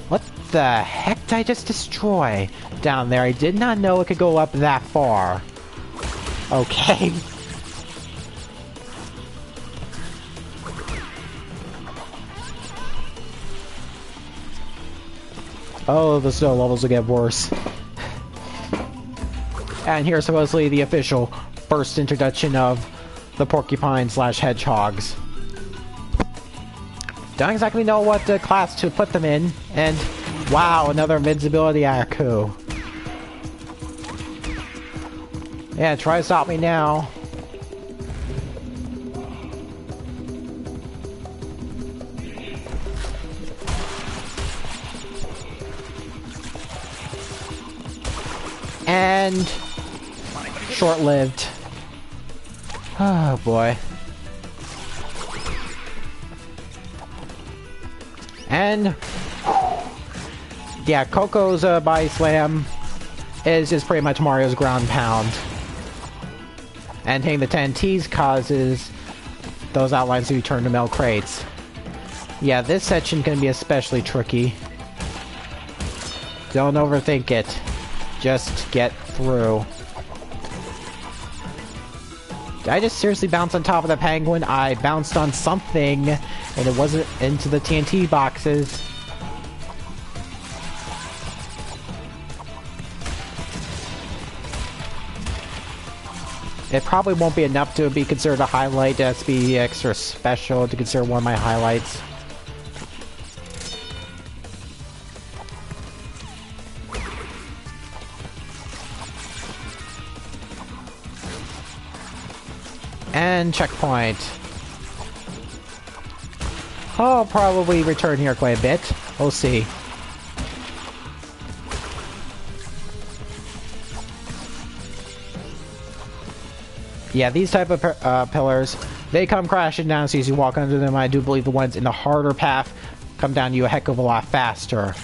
What the heck did I just destroy down there? I did not know it could go up that far. Okay. Oh, the snow levels will get worse. And here's supposedly the official first introduction of the porcupine/hedgehogs. Don't exactly know what class to put them in, and Wow, another invincibility Aku. Yeah, try to stop me now. And short-lived. Oh boy. And yeah, Coco's body slam is just pretty much Mario's ground pound. And hitting the 10Ts causes those outlines to return to metal crates. Yeah, this section can be especially tricky. Don't overthink it. Just get through. Did I just seriously bounce on top of the penguin? I bounced on something, and it wasn't into the TNT boxes. It probably won't be enough to be considered a highlight. It has to be extra special to consider one of my highlights. And checkpoint. I'll probably return here quite a bit. We'll see. Yeah, these type of pillars, they come crashing down as soon as you walk under them. I do believe the ones in the harder path come down to you a heck of a lot faster.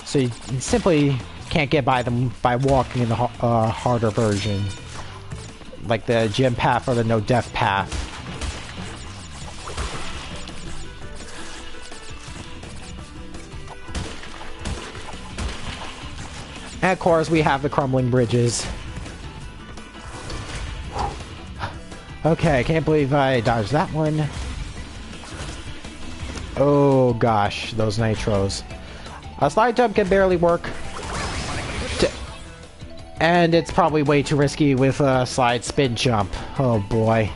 So you simply can't get by them by walking in the harder version. Like the gym path or the no-death path. And of course, we have the crumbling bridges. Okay, I can't believe I dodged that one. Oh gosh, those nitros. A slide jump can barely work. And it's probably way too risky with a slide spin jump. Oh boy.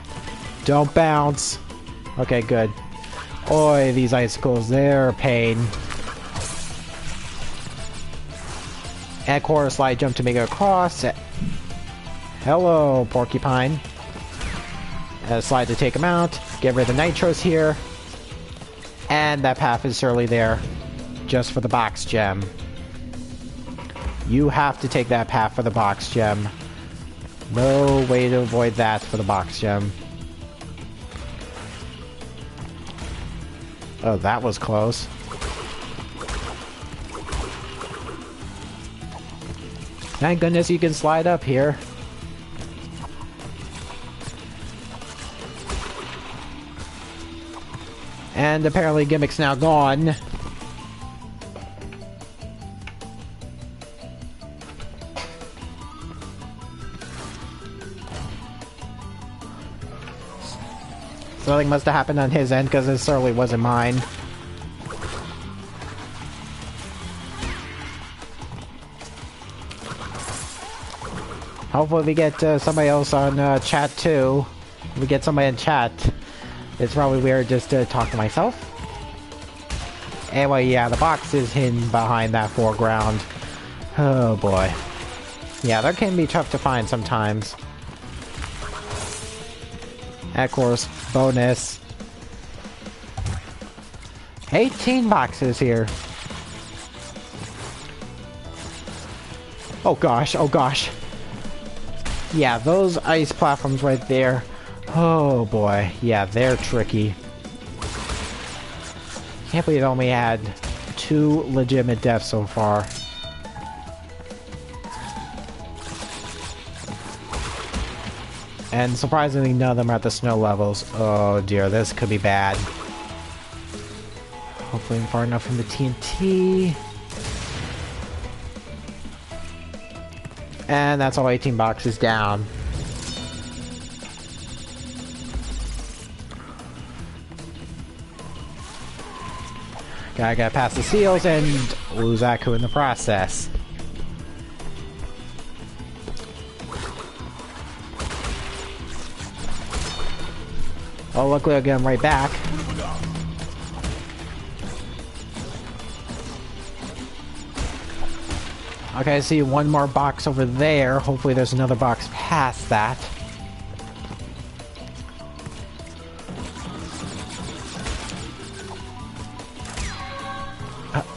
Don't bounce. Okay, good. Oi, these icicles, they're a pain. And quarter slide jump to make it across. Hello, porcupine. And a slide to take them out. Get rid of the nitros here. And that path is surely there. Just for the box gem. You have to take that path for the box gem. No way to avoid that for the box gem. Oh, that was close. Thank goodness you can slide up here. And apparently Gimmick's now gone. Something must have happened on his end, because it certainly wasn't mine. Hopefully we get somebody else on chat too. We get somebody in chat. It's probably weird just to talk to myself. Anyway, yeah, the box is hidden behind that foreground. Oh boy. Yeah, that can be tough to find sometimes. And of course, bonus. 18 boxes here. Oh gosh, oh gosh. Yeah, those ice platforms right there. Oh boy, yeah, they're tricky. Can't believe I only had 2 legitimate deaths so far. And surprisingly, none of them are at the snow levels. Oh dear, this could be bad. Hopefully I'm far enough from the TNT. And that's all 18 boxes down. Gotta pass the seals and lose Aku in the process. Oh, luckily I'll get him right back. Okay, I see one more box over there. Hopefully there's another box past that.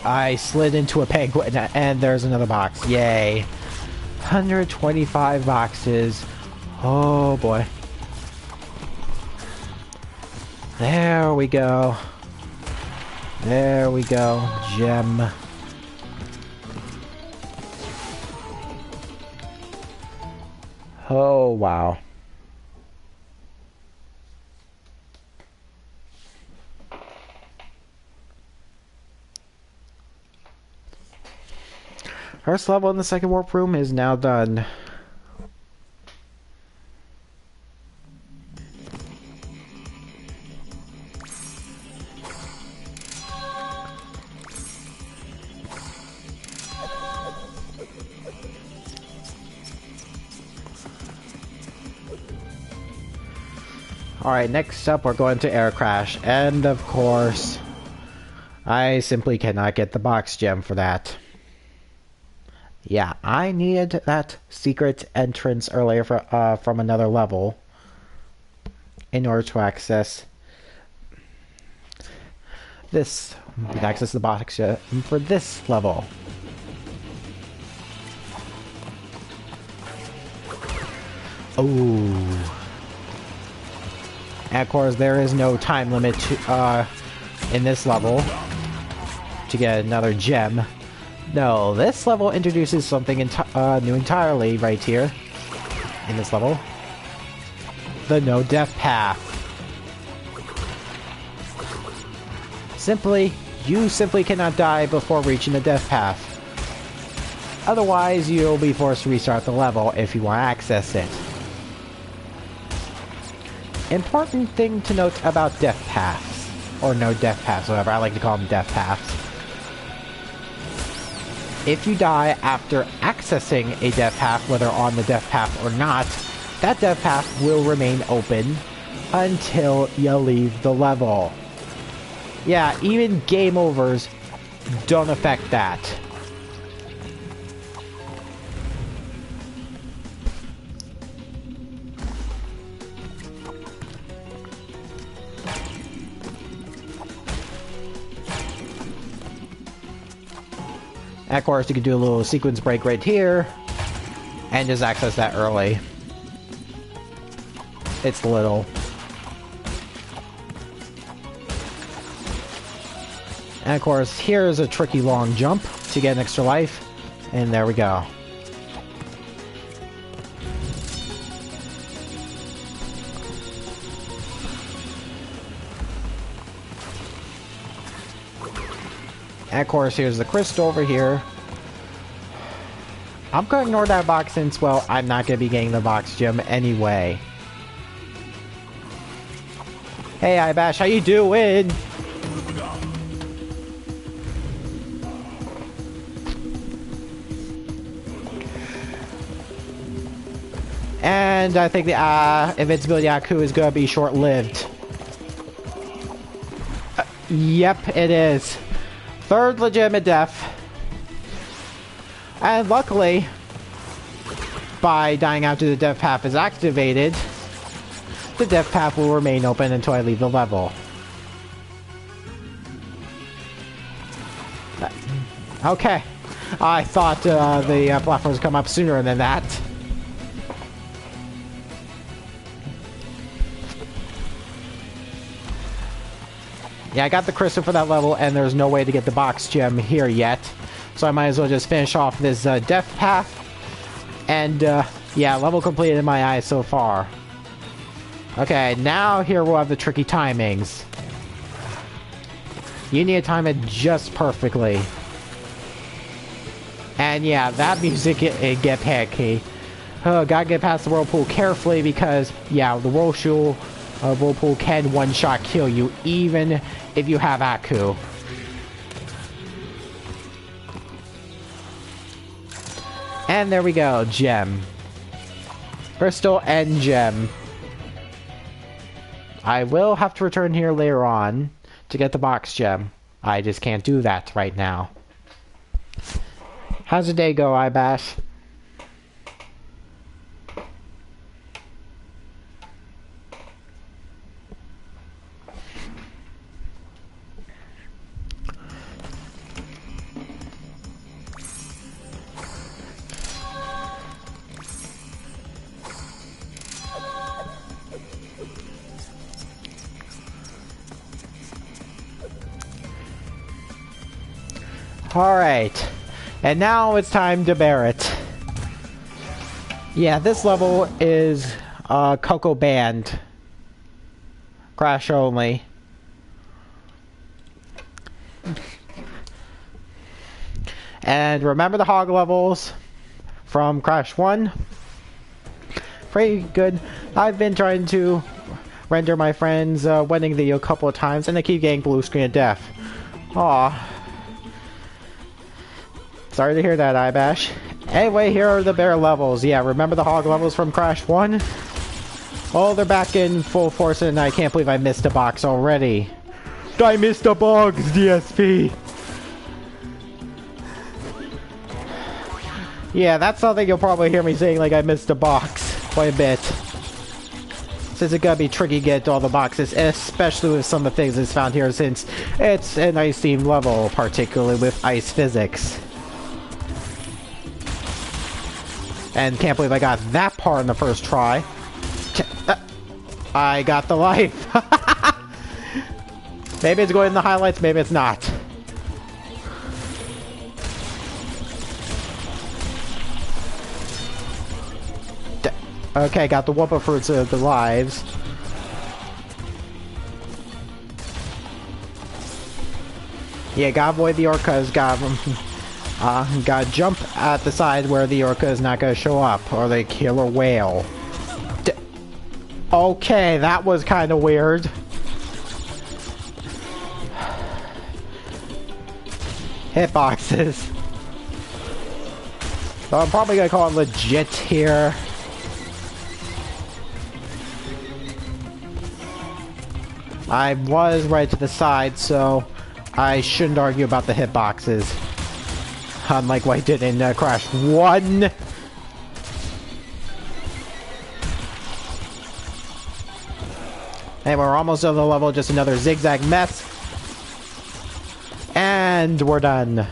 I slid into a penguin, and there's another box. Yay. 125 boxes. Oh boy. There we go. There we go. Gem. Oh, wow. First level in the second warp room is now done. Alright, next up we're going to Air Crash, and of course, I simply cannot get the box gem for that. Yeah, I needed that secret entrance earlier for, from another level in order to access this, access the box gem for this level. Oh. And of course, there is no time limit to, in this level to get another gem. No, this level introduces something new entirely right here in this level. The no death path. You simply cannot die before reaching the death path. Otherwise, you'll be forced to restart the level if you want to access it. Important thing to note about death paths, or no death paths, whatever, I like to call them death paths. If you die after accessing a death path, whether on the death path or not, that death path will remain open until you leave the level. Yeah, even game overs don't affect that. And of course, you can do a little sequence break right here, and just access that early. It's little. And of course, here's a tricky long jump to get an extra life, and there we go. And of course, here's the crystal over here. I'm going to ignore that box since, well, I'm not going to be getting the box gem anyway. Hey, Ibash, how you doing? And I think the invincibility Aku is going to be short-lived. Yep, it is. Third legitimate death. And luckily, by dying after the death path is activated, the death path will remain open until I leave the level. Okay. I thought the platforms come up sooner than that. Yeah, I got the crystal for that level, and there's no way to get the box gem here yet. So I might as well just finish off this death path. And, yeah, level completed in my eyes so far. Okay, now here we'll have the tricky timings. You need to time it just perfectly. And yeah, that music, it get panicky. Oh, gotta get past the whirlpool carefully because, yeah, the whirlpool can one-shot kill you, even if you have Aku. And there we go, gem. Crystal and gem. I will have to return here later on to get the box gem. I just can't do that right now. How's the day go, Ibash? Alright, and now it's time to bear it. Yeah, this level is Coco banned. Crash only. And remember the hog levels from Crash 1? Pretty good. I've been trying to render my friend's wedding video a couple of times and they keep getting blue screen of death. Aw. Sorry to hear that, Ibash. Anyway, here are the bear levels. Yeah, remember the hog levels from Crash 1? Oh, they're back in full force and I can't believe I missed a box already. I missed a box, DSP! Yeah, that's something you'll probably hear me saying, like I missed a box quite a bit. Since it's gonna be tricky to get all the boxes, especially with some of the things that's found here since it's an ice-themed level, particularly with ice physics. And can't believe I got that part in the first try. I got the life. Maybe it's going in the highlights, maybe it's not. Okay, got the Wumpa Fruits of the lives. Yeah, gotta avoid the orcas, gotta jump at the side where the orca is not gonna show up, or the killer whale. Okay, that was kind of weird. Hitboxes. So I'm probably gonna call it legit here. I was right to the side, so I shouldn't argue about the hitboxes. Unlike what I did in Crash 1. And we're almost on the level, just another zigzag mess. And we're done.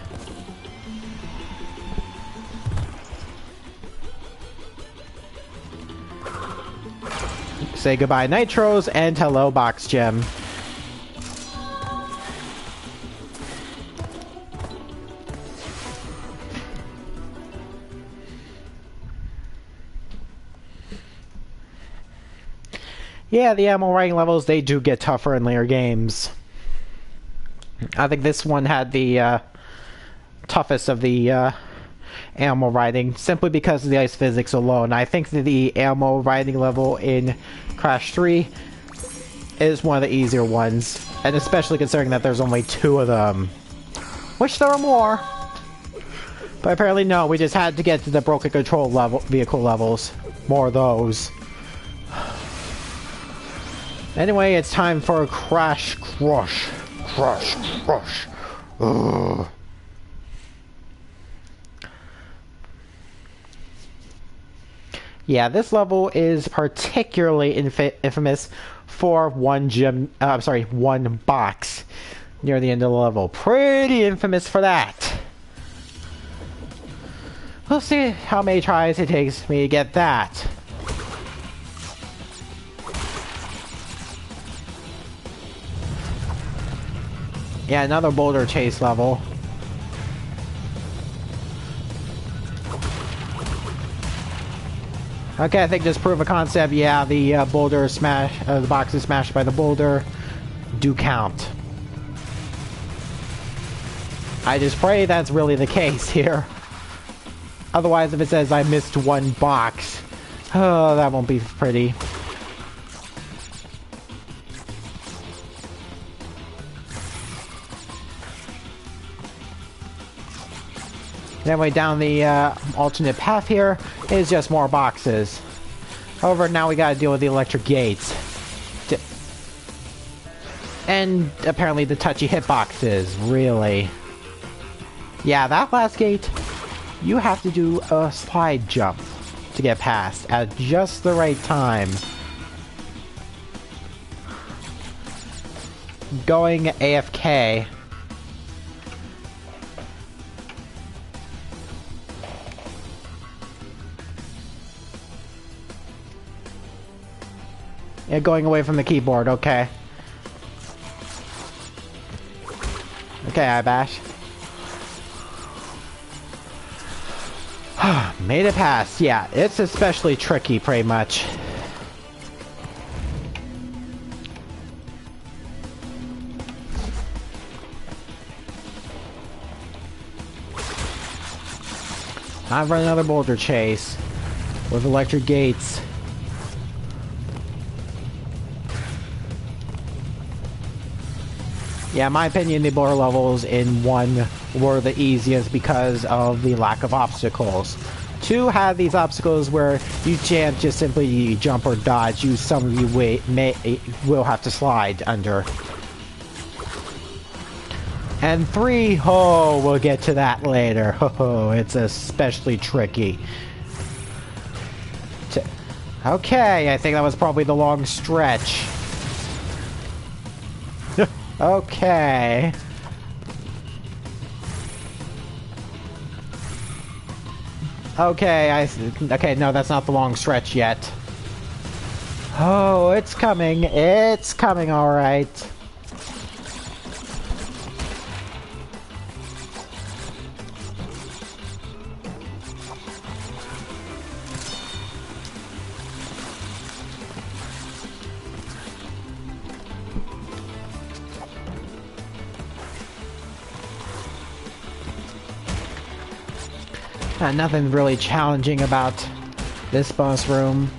Say goodbye Nitros and hello Box Gem. Yeah, the ammo writing levels, they do get tougher in later games. I think this one had the toughest of the ammo writing, simply because of the ice physics alone. I think that the ammo writing level in Crash 3 is one of the easier ones, and especially considering that there's only 2 of them. Wish there were more. But apparently no, we just had to get to the broken control level, vehicle levels. More of those. Anyway, it's time for Crash Crush. Crash Crush. Ugh. Yeah, this level is particularly infamous for one box near the end of the level. Pretty infamous for that. We'll see how many tries it takes me to get that. Yeah, another boulder chase level. Okay, I think just proof of concept. Yeah, the boulder smash, the boxes smashed by the boulder do count. I just pray that's really the case here. Otherwise, if it says I missed one box, oh, that won't be pretty. Anyway, down the alternate path here is just more boxes. However, now we gotta deal with the electric gates. And apparently the touchy hitboxes, really. Yeah, that last gate. you have to do a slide jump to get past at just the right time. Going AFK. Yeah, going away from the keyboard, okay. Okay, Ibash. Made it past. Yeah, it's especially tricky, pretty much. Time for another boulder chase with electric gates. Yeah, in my opinion, the boulder levels in 1 were the easiest because of the lack of obstacles. 2 had these obstacles where you can't just simply jump or dodge. Some of you will have to slide under. And 3, oh, we'll get to that later. Oh, it's especially tricky. Okay, I think that was probably the long stretch. Okay. Okay, no, that's not the long stretch yet. Oh, it's coming. It's coming, all right. Nothing really challenging about this boss room.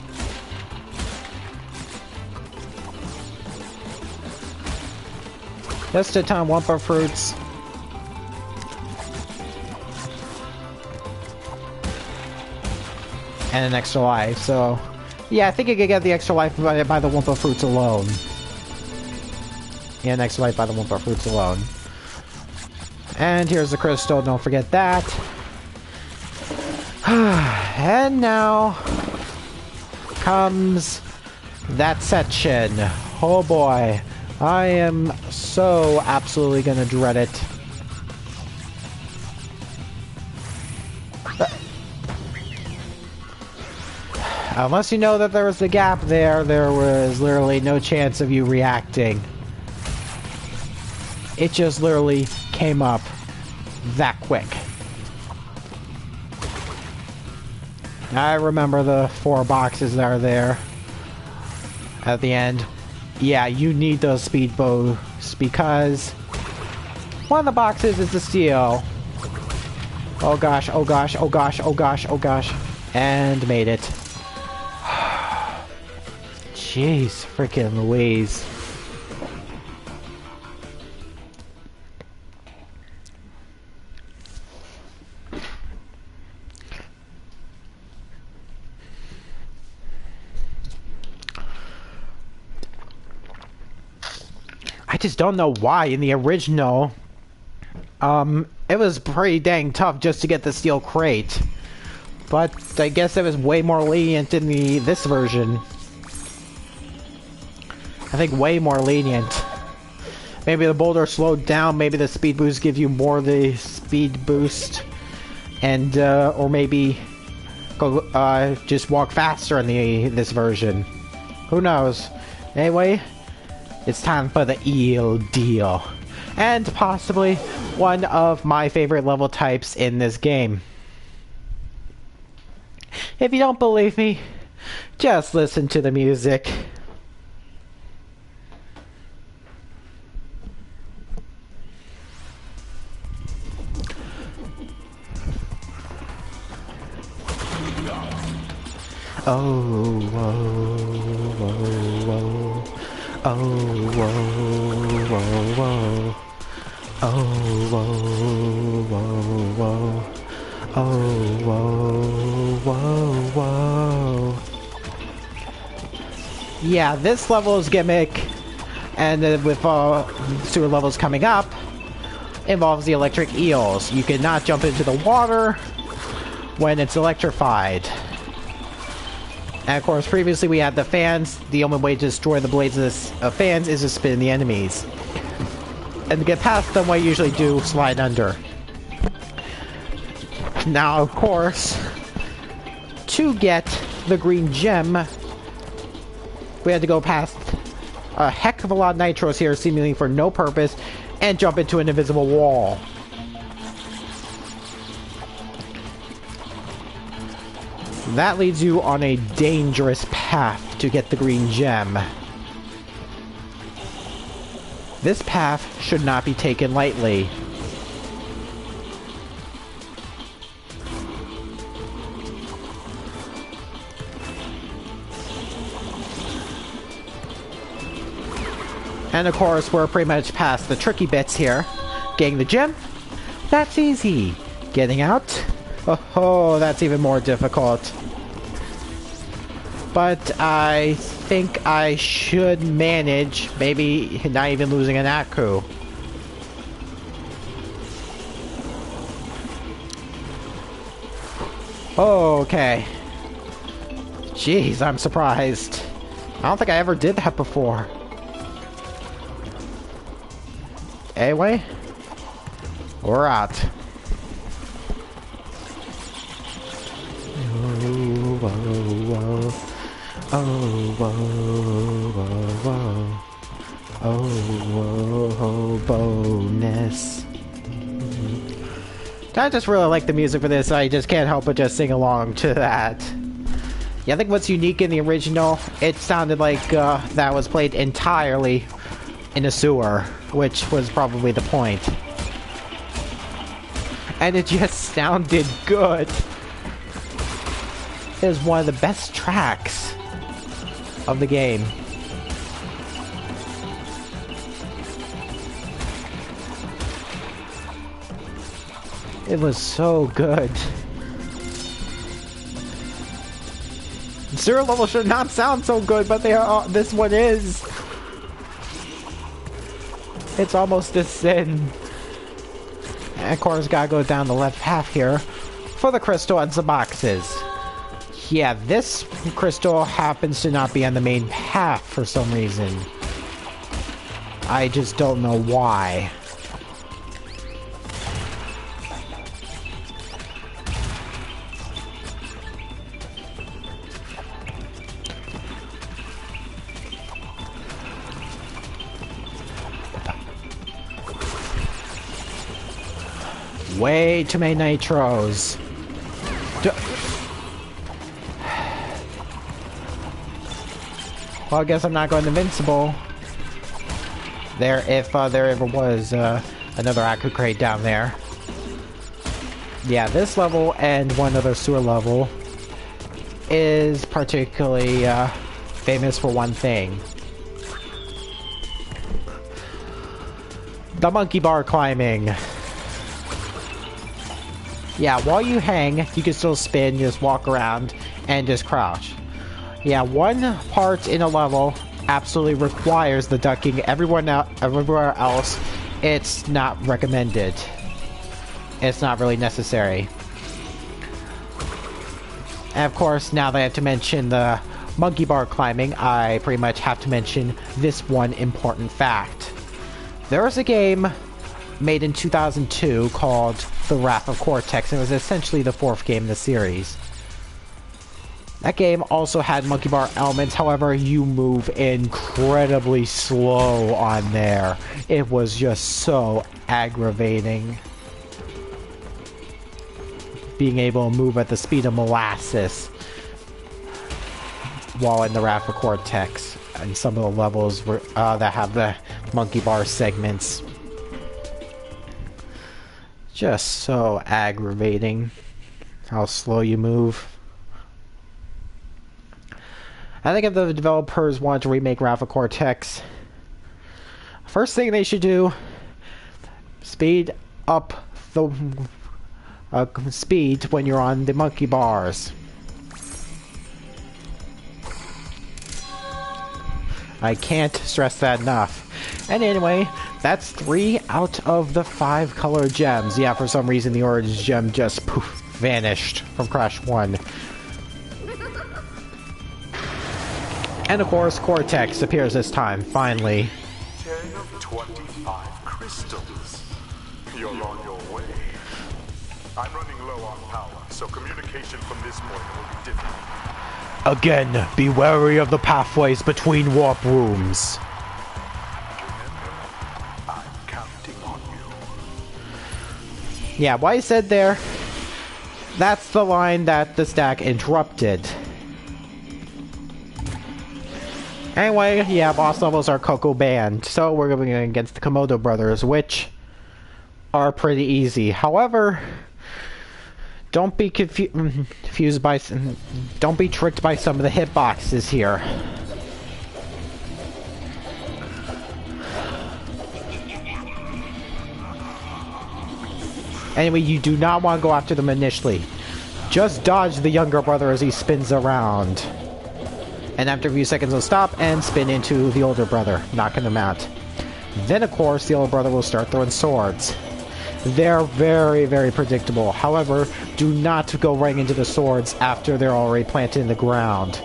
Just a ton of Wumpa fruits. And an extra life, so... Yeah, I think you could get the extra life by the Wumpa fruits alone. Yeah, an extra life by the Wumpa fruits alone. And here's the crystal, don't forget that. And now comes that section. Oh boy, I am so absolutely gonna dread it. Unless you know that there was a gap there was literally no chance of you reacting. It just literally came up that quick. I remember the 4 boxes that are there at the end. Yeah, you need those speed boosts because one of the boxes is the steel. Oh gosh, oh gosh, oh gosh, oh gosh, oh gosh. And made it. Jeez, freaking Louise. I just don't know why in the original, it was pretty dang tough just to get the steel crate. But I guess it was way more lenient in this version. I think way more lenient. Maybe the boulder slowed down, maybe the speed boost gives you more of the speed boost. And, or maybe go, just walk faster in this version. Who knows? Anyway, it's time for the eel deal. And possibly one of my favorite level types in this game. If you don't believe me, just listen to the music. Oh, whoa, whoa, whoa. Oh, whoa, whoa, whoa. Oh, whoa, whoa, whoa. Oh, whoa, whoa, whoa. Yeah, this level's gimmick, and with sewer levels coming up, involves the electric eels. You cannot jump into the water, when it's electrified. And of course, previously we had the fans. The only way to destroy the blades of fans is to spin the enemies. And to get past them, what I usually do, slide under. Now, of course, to get the green gem, we had to go past a heck of a lot of nitros here, seemingly for no purpose, and jump into an invisible wall. That leads you on a dangerous path to get the green gem. This path should not be taken lightly. And of course, we're pretty much past the tricky bits here. Getting the gem, that's easy. Getting out, oh, that's even more difficult. But I think I should manage, maybe not even losing an Aku. Okay. Jeez, I'm surprised. I don't think I ever did that before. Anyway, we're out. Oh, whoa, whoa. Oh, whoa, whoa, whoa. Oh, whoa, bonus. I just really like the music for this. I just can't help but just sing along to that. Yeah, I think what's unique in the original, it sounded like that was played entirely in a sewer, which was probably the point. And it just sounded good. It was one of the best tracks of the game. It was so good. Sewer levels should not sound so good, but they are. This one is. It's almost a sin. And of course, gotta go down the left path here for the crystal and some boxes. Yeah, this crystal happens to not be on the main path for some reason. I just don't know why. Way too many nitros. Well, I guess I'm not going invincible. There, if there ever was another Aku crate down there. Yeah, this level and one other sewer level is particularly famous for one thing. The monkey bar climbing. Yeah, while you hang, you can still spin, just walk around, and just crouch. Yeah, one part in a level absolutely requires the ducking. Everywhere else, it's not recommended. It's not really necessary. And of course, now that I have to mention the monkey bar climbing, I pretty much have to mention this one important fact. There was a game made in 2002 called The Wrath of Cortex, and it was essentially the fourth game in the series. That game also had monkey bar elements, however, you move incredibly slow on there. It was just so aggravating. Being able to move at the speed of molasses while in the Wrath of Cortex, and some of the levels were, that have the monkey bar segments. Just so aggravating how slow you move. I think if the developers want to remake Wrath of Cortex, first thing they should do, speed up the speed when you're on the monkey bars. I can't stress that enough. And anyway, that's 3 out of the 5 color gems. Yeah, for some reason the orange gem just poof, vanished from Crash 1. And of course, Cortex appears this time, finally. 10 of 25 crystals. You're on your way. I'm running low on power, so communication from this point will be difficult. Again, be wary of the pathways between warp rooms. I'm counting on you. Yeah, what I said there, that's the line that the stack interrupted. Anyway, yeah, boss levels are Coco banned, so we're going against the Komodo brothers, which are pretty easy. However, don't be confused by, don't be tricked by some of the hitboxes here. Anyway, you do not want to go after them initially. Just dodge the younger brother as he spins around. And after a few seconds he'll stop and spin into the older brother, knocking them out. Then of course the older brother will start throwing swords. They're very, very predictable. However, do not go right into the swords after they're already planted in the ground.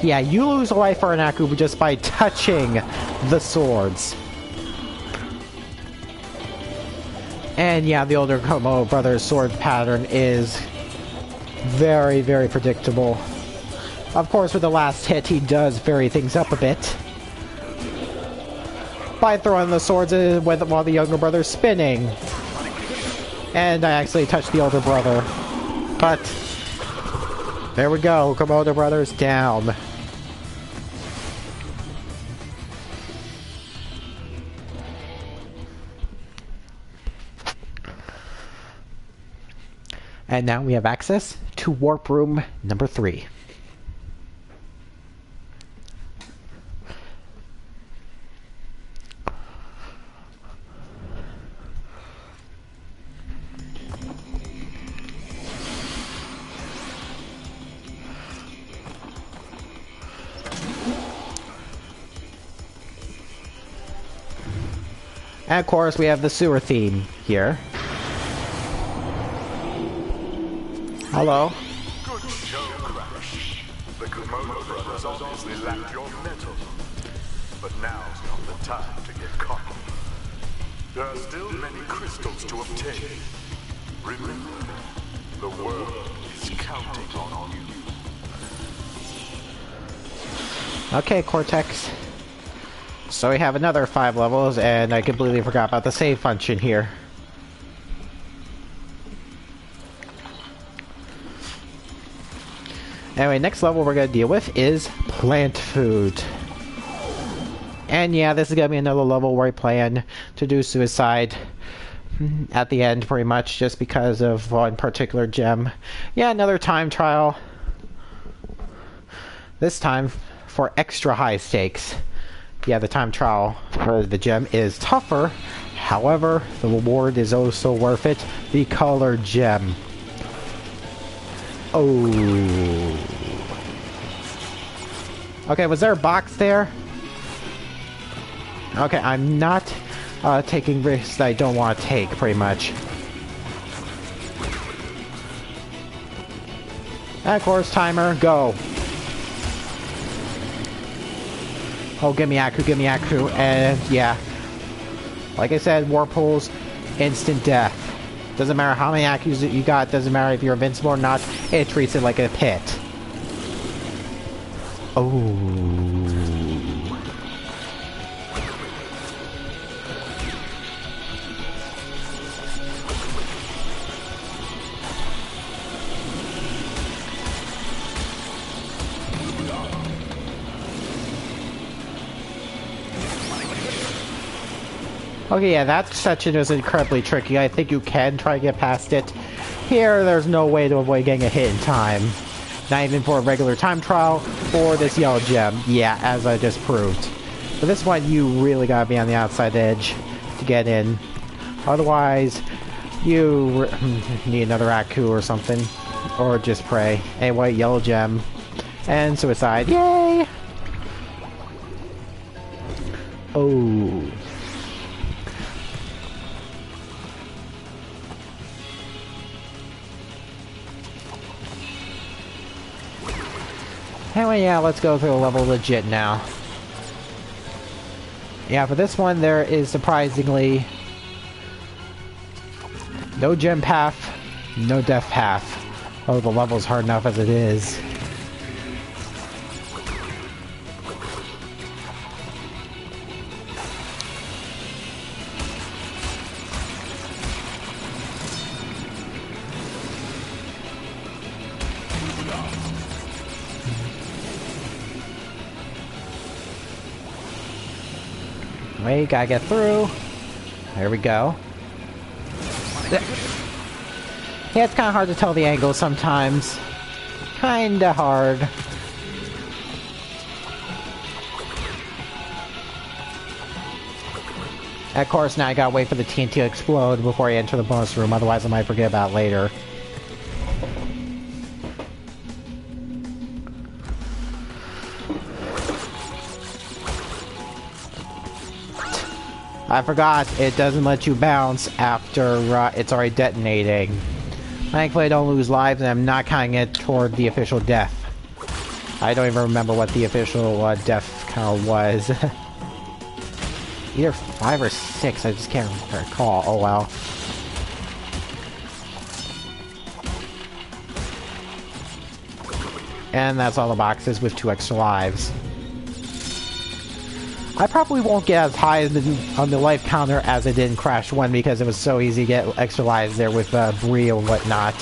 Yeah, you lose a life for an Aku just by touching the swords. And yeah, the older Komodo brother's sword pattern is very, very predictable. Of course, with the last hit, he does vary things up a bit by throwing the swords while the younger brother's spinning. And I actually touched the older brother. But there we go, Komodo brothers down. And now we have access to Warp Room number 3. And of course, we have the sewer theme here. Hello. Good show, Crash. The Komodo brothers obviously lacked your mettle. But now's not the time to get cocky. There are still many crystals to obtain. Remember, the world is counting on you. Okay, Cortex. So we have another 5 levels, and I completely forgot about the save function here. Anyway, next level we're going to deal with is plant food. And yeah, this is going to be another level where I plan to do suicide at the end, pretty much, just because of one particular gem. Yeah, another time trial. This time for extra high stakes. Yeah, the time trial for the gem is tougher. However, the reward is also worth it. The colored gem. Oh. Okay, was there a box there? Okay, I'm not taking risks that I don't want to take, pretty much. And of course, timer, go. Oh, give me Aku, and yeah. Like I said, warp holes, instant death. Doesn't matter how many Akus you got, doesn't matter if you're invincible or not, it treats it like a pit. Oh. Okay, yeah, that section is incredibly tricky. I think you can try to get past it. Here, there's no way to avoid getting a hit in time. Not even for a regular time trial, or this yellow gem. Yeah, as I just proved. But this one, you really gotta be on the outside edge to get in. Otherwise, you need another Aku or something. Or just pray. Anyway, yellow gem. And suicide. Yay! Oh. Anyway, yeah, let's go through the level legit now. Yeah, for this one, there is surprisingly no gem path, no death path. Oh, the level's hard enough as it is. Wait, gotta get through. There we go. Yeah, it's kind of hard to tell the angle sometimes. Kinda hard. Of course, now I gotta wait for the TNT to explode before I enter the bonus room, otherwise I might forget about it later. I forgot, it doesn't let you bounce after it's already detonating. Thankfully I don't lose lives and I'm not counting it toward the official death. I don't even remember what the official death count was. Either 5 or 6, I just can't recall. Oh well. And that's all the boxes with 2 extra lives. I probably won't get as high on the life counter as I did in Crash 1 because it was so easy to get extra lives there with Brie and whatnot.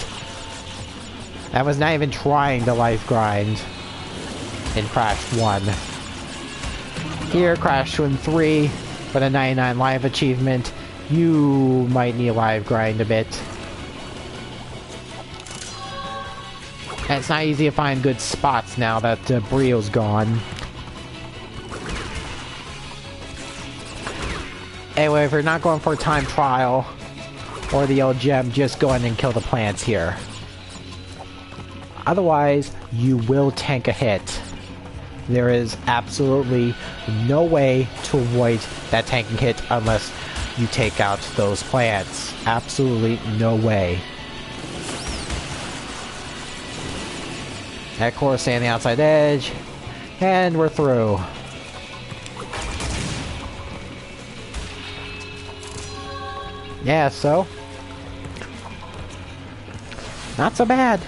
I was not even trying the life grind in Crash 1. Here, Crash 3, for the 99 life achievement, you might need a life grind a bit. And it's not easy to find good spots now that Brio's gone. Anyway, if you're not going for a time trial or the old gem, just go in and kill the plants here. Otherwise, you will tank a hit. There is absolutely no way to avoid that tanking hit unless you take out those plants. Absolutely no way. Of course, stay on the outside edge, and we're through. Yeah, so not so bad.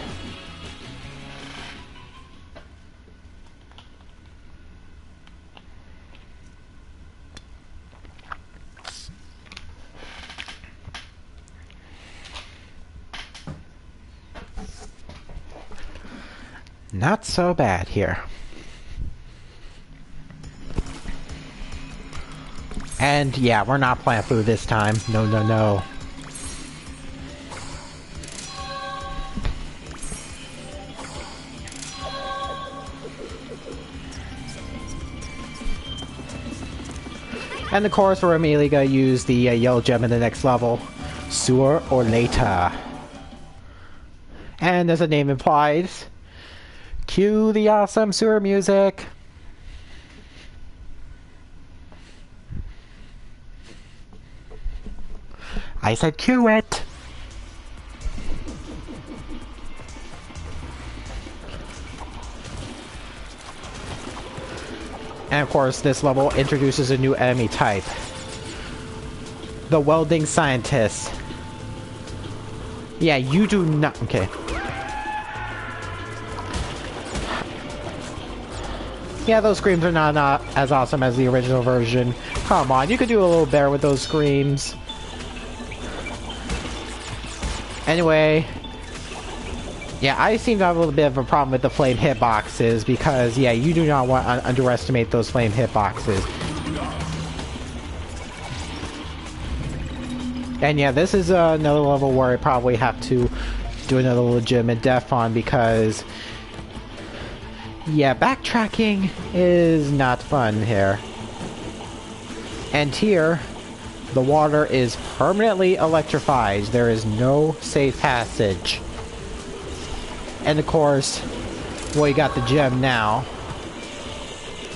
Not so bad here. And yeah, we're not plant food this time. No, no, no. And of course, we're immediately gonna use the yellow gem in the next level. Sooner or later. And as the name implies, cue the awesome sewer music. I said cue it! And of course, this level introduces a new enemy type. The welding scientist. Yeah, you do not... Okay. Yeah, those screams are not as awesome as the original version. Come on, you could do a little better with those screams. Anyway, yeah, I seem to have a little bit of a problem with the flame hitboxes because, yeah, you do not want to underestimate those flame hitboxes. And yeah, this is another level where I probably have to do another legitimate death on because, yeah, backtracking is not fun here. And here, the water is permanently electrified. There is no safe passage. And of course, well, you got the gem now.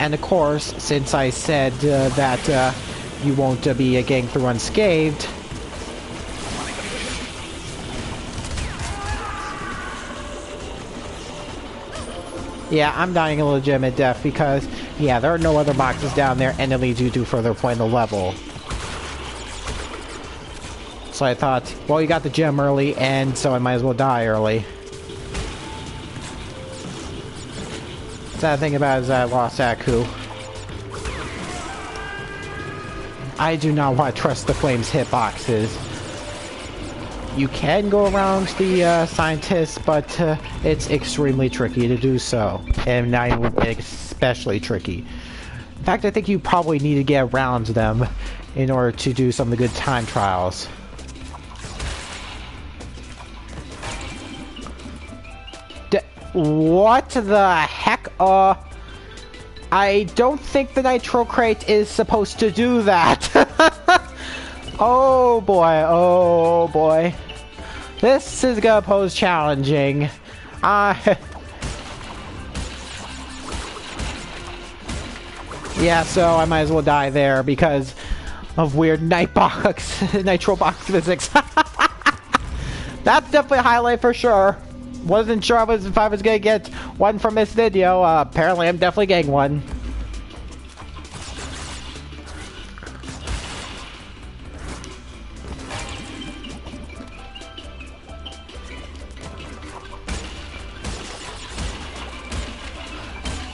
And of course, since I said that you won't be getting through unscathed, Yeah, I'm dying a legitimate death because, yeah, there are no other boxes down there, and it leads you to further play in the level. So I thought, well, you got the gem early, and so I might as well die early. Sad thing about it is I lost Aku. I do not want to trust the Flames hitboxes. You can go around the scientists, but it's extremely tricky to do so. And especially tricky. In fact, I think you probably need to get around them in order to do some of the good time trials. What the heck? I don't think the Nitro Crate is supposed to do that. Oh boy, oh boy. This is gonna pose challenging. Yeah, so I might as well die there because of weird Nitro Box physics. That's definitely a highlight for sure. Wasn't sure if I was gonna get one from this video. Apparently I'm definitely getting one.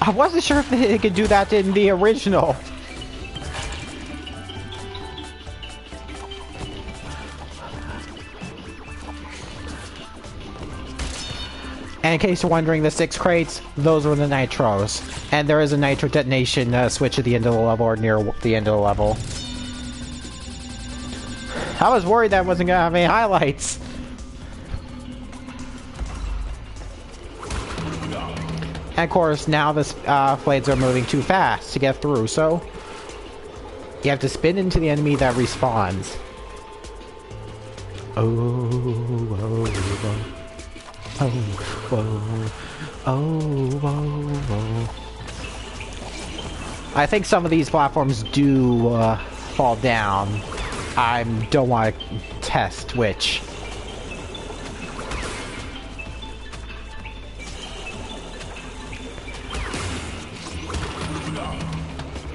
I wasn't sure if they could do that in the original. And in case you're wondering, the 6 crates, those were the nitros. And there is a nitro detonation switch at the end of the level, or near the end of the level. I was worried that wasn't gonna have any highlights. And of course, now the blades are moving too fast to get through, so you have to spin into the enemy that respawns. I think some of these platforms do fall down. I don't want to test which.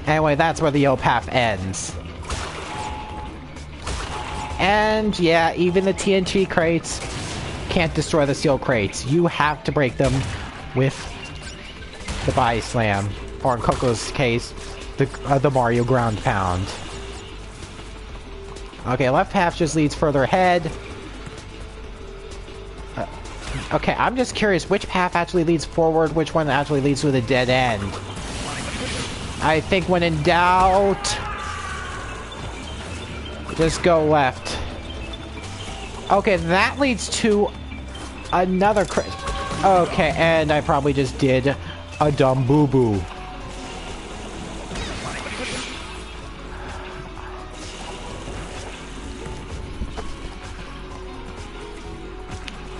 Anyway, that's where the yellow path ends. And yeah, even the TNT crates can't destroy the steel crates. You have to break them with the body slam, or in Coco's case, the Mario ground pound. Okay, left half just leads further ahead. Okay, I'm just curious which path actually leads forward, which one actually leads to the dead end. I think when in doubt, just go left. Okay, that leads to another okay, and I probably just did a dumb boo-boo.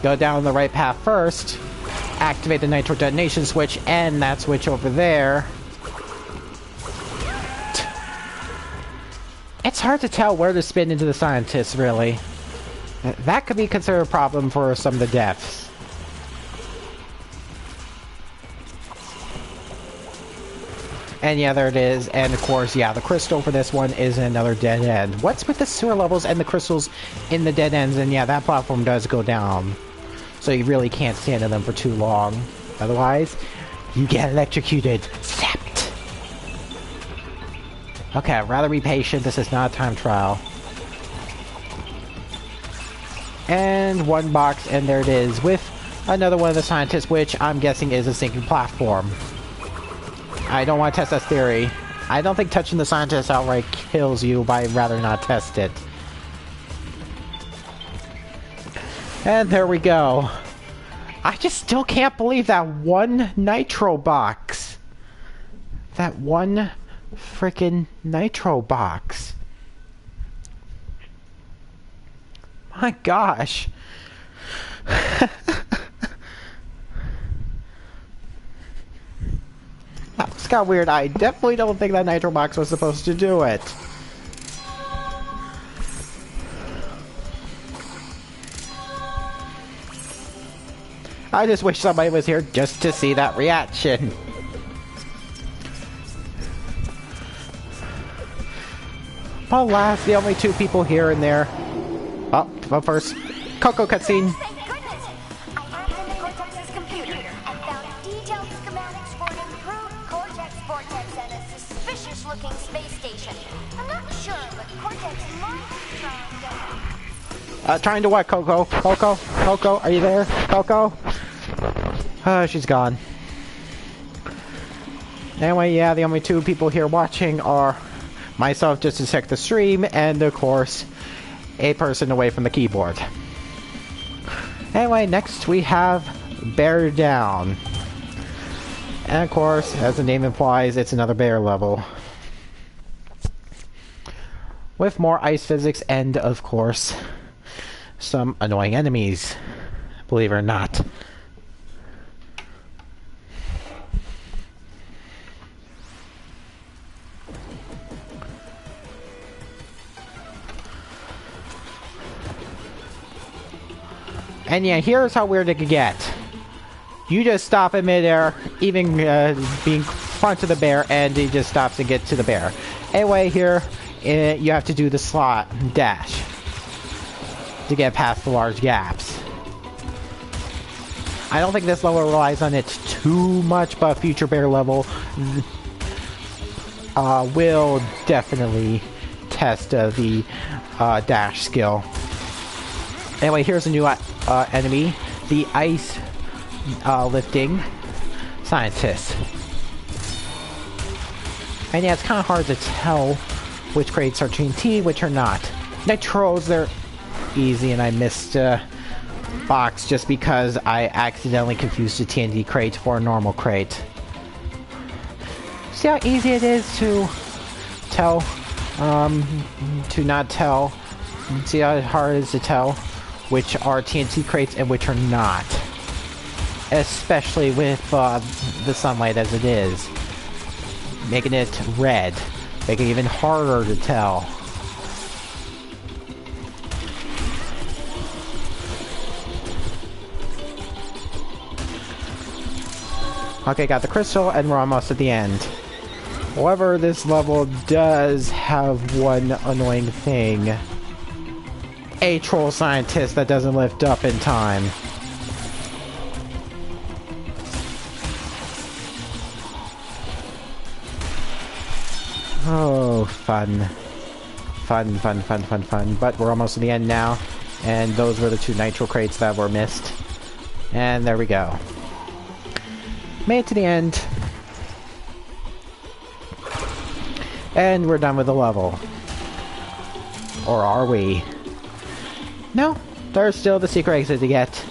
Go down the right path first, activate the nitro detonation switch, and that switch over there. It's hard to tell where to spin into the scientists, really. That could be considered a problem for some of the deaths. And yeah, there it is. And of course, yeah, the crystal for this one is another dead end. What's with the sewer levels and the crystals in the dead ends? And yeah, that platform does go down. So you really can't stand in them for too long. Otherwise, you get electrocuted. Zapped. Okay, I'd rather be patient. This is not a time trial. And one box, and there it is, with another one of the scientists, which I'm guessing is a sinking platform. I don't want to test that theory. I don't think touching the scientist outright kills you, but I'd rather not test it. And there we go. I just still can't believe that one nitro box. That one frickin' nitro box. My gosh. That's got weird. I definitely don't think that nitro box was supposed to do it. I just wish somebody was here just to see that reaction. Alas, the only two people here and there. Oh, but first, Coco cutscene. Thank goodness! I hacked into Cortex's computer and found detailed schematics for an improved Cortex vortex and a suspicious-looking space station. I'm not sure, but Cortex might be trying to... Trying to what, Coco? Coco, are you there? Coco? She's gone. Anyway, yeah, the only two people here watching are myself just to check the stream, and of course, a person away from the keyboard. Anyway, next we have Bear Down. And of course, as the name implies, it's another bear level. With more ice physics and, of course, some annoying enemies. Believe it or not. And yeah, here's how weird it could get. You just stop in midair, even being front of the bear, and he just stops and gets to the bear. Anyway, here, you have to do the slot dash to get past the large gaps. I don't think this level relies on it too much, but future bear level will definitely test the dash skill. Anyway, here's a new enemy, the ice lifting scientist. And yeah, it's kind of hard to tell which crates are TNT, which are not. Nitros, they're easy, and I missed a box just because I accidentally confused a TNT crate for a normal crate. See how easy it is to tell, to not tell. See how hard it is to tell which are TNT crates and which are not. Especially with the sunlight as it is. Making it red. Making it even harder to tell. Okay, got the crystal and we're almost at the end. However, this level does have one annoying thing. A troll scientist that doesn't lift up in time. Oh, fun. Fun. But we're almost to the end now. And those were the two nitro crates that were missed. And there we go. Made it to the end. And we're done with the level. Or are we? No, there's still the secret exit to get.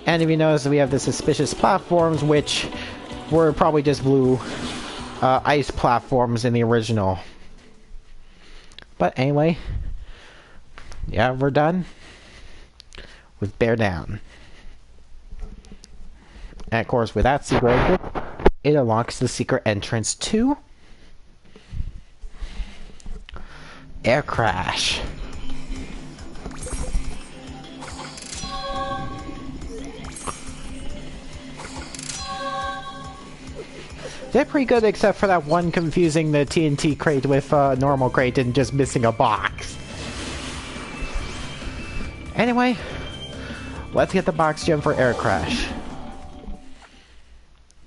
And if you notice, we have the suspicious platforms, which were probably just blue ice platforms in the original. But anyway, yeah, we're done with Bear Down. And of course, with that secret exit, it unlocks the secret entrance to Air Crash. They're pretty good except for that one confusing the TNT crate with a normal crate and just missing a box. Anyway, let's get the box gem for Air Crash.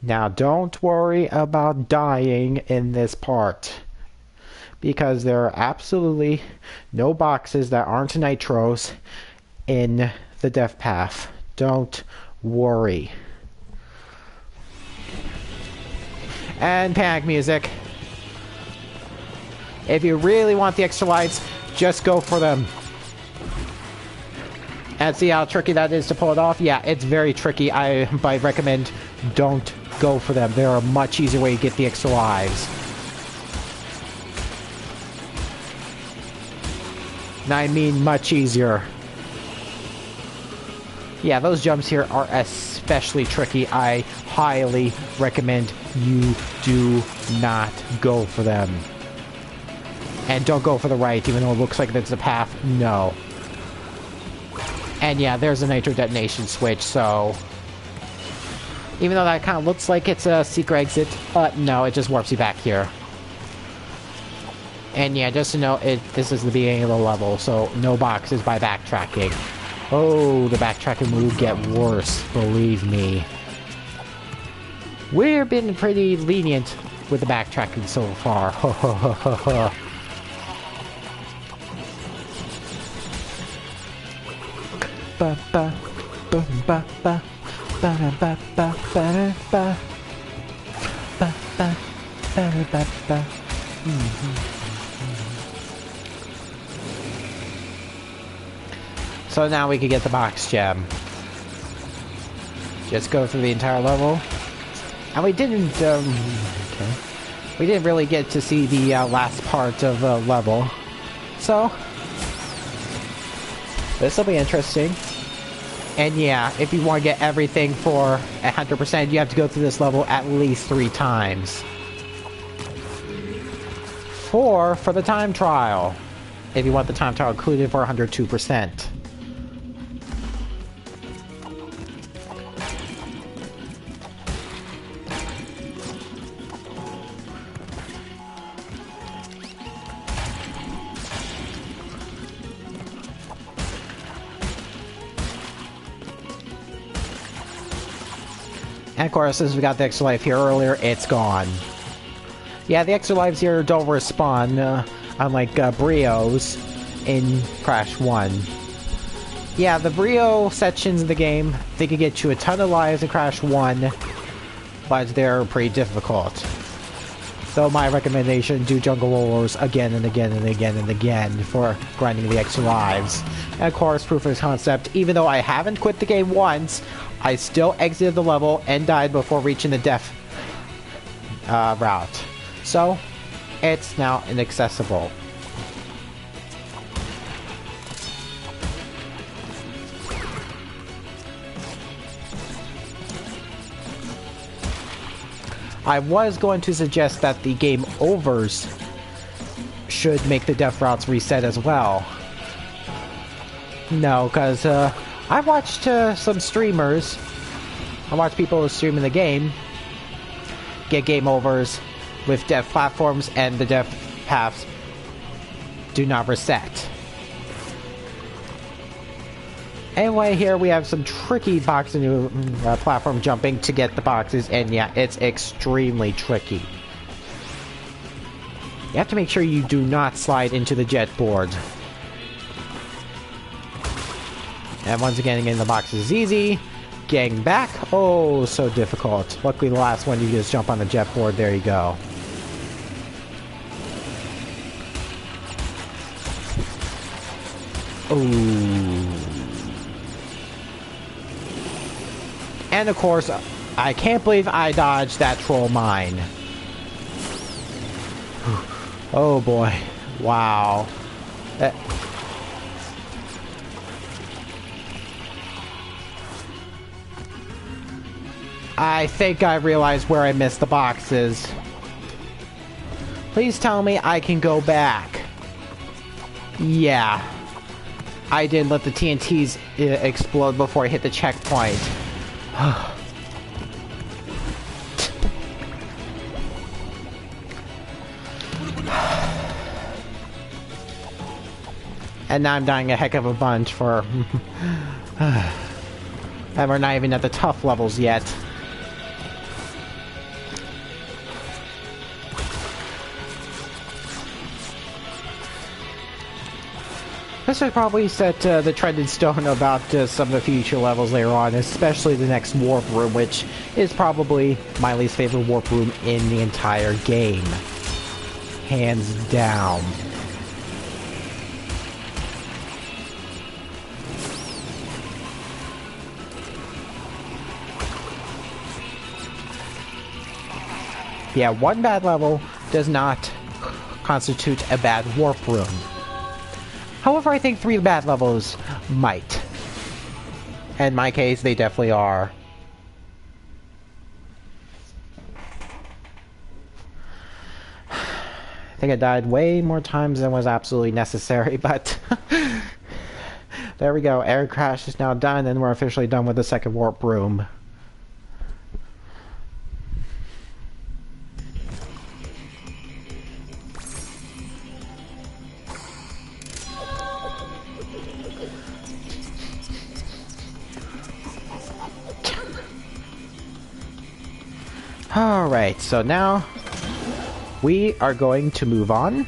Now don't worry about dying in this part, because there are absolutely no boxes that aren't nitros in the death path. Don't worry. And panic music. If you really want the extra lives, just go for them. And see how tricky that is to pull it off? Yeah, it's very tricky. I recommend don't go for them. There are a much easier way to get the extra lives. And I mean much easier. Yeah, those jumps here are especially tricky. I highly recommend you do not go for them. And don't go for the right, even though it looks like that's the path. No. And yeah, there's a nitro detonation switch, so Even though that kind of looks like it's a secret exit, no, it just warps you back here. And yeah, just to know, this is the beginning of the level, so no boxes by backtracking. Oh, the backtracking will get worse, believe me. We've been pretty lenient with the backtracking so far. Ba ba ba ba ba ba ba ba ba ba ba ba ba ba. So now we can get the box gem. Just go through the entire level. And we didn't, okay. We didn't really get to see the last part of the level. So, this will be interesting. And yeah, if you want to get everything for 100%, you have to go through this level at least 3 times. 4 for the time trial. If you want the time trial included for 102%. And of course, since we got the extra life here earlier, it's gone. Yeah, the extra lives here don't respawn, unlike Brios in Crash 1. Yeah, the Brio sections of the game, they could get you a ton of lives in Crash 1, but they're pretty difficult. So my recommendation, do Jungle Wars again and again and again and again for grinding the extra lives. And of course, proof of concept, even though I haven't quit the game once, I still exited the level and died before reaching the death route. So, it's now inaccessible. I was going to suggest that the game overs should make the death routes reset as well. No, because I watched some streamers. I watched people streaming the game get game overs with death platforms, and the death paths do not reset. Anyway, here we have some tricky box and platform jumping to get the boxes, and yeah, it's extremely tricky. You have to make sure you do not slide into the jet board. And once again, getting the box is easy. Getting back, oh, so difficult. Luckily, the last one, you just jump on the jet board. There you go. Ooh. And of course, I can't believe I dodged that troll mine. Oh boy. Wow. I think I realized where I missed the boxes. Please tell me I can go back. Yeah. I didn't let the TNTs explode before I hit the checkpoint. And now I'm dying a heck of a bunch for... and we're not even at the tough levels yet. This would probably set the trend in stone about some of the future levels later on, especially the next warp room, which is probably my least favorite warp room in the entire game. Hands down. Yeah, one bad level does not constitute a bad warp room. However, I think 3 bad levels might. In my case, they definitely are. I think I died way more times than was absolutely necessary, but... there we go. Air Crash is now done, and we're officially done with the second warp room. Alright, so now we are going to move on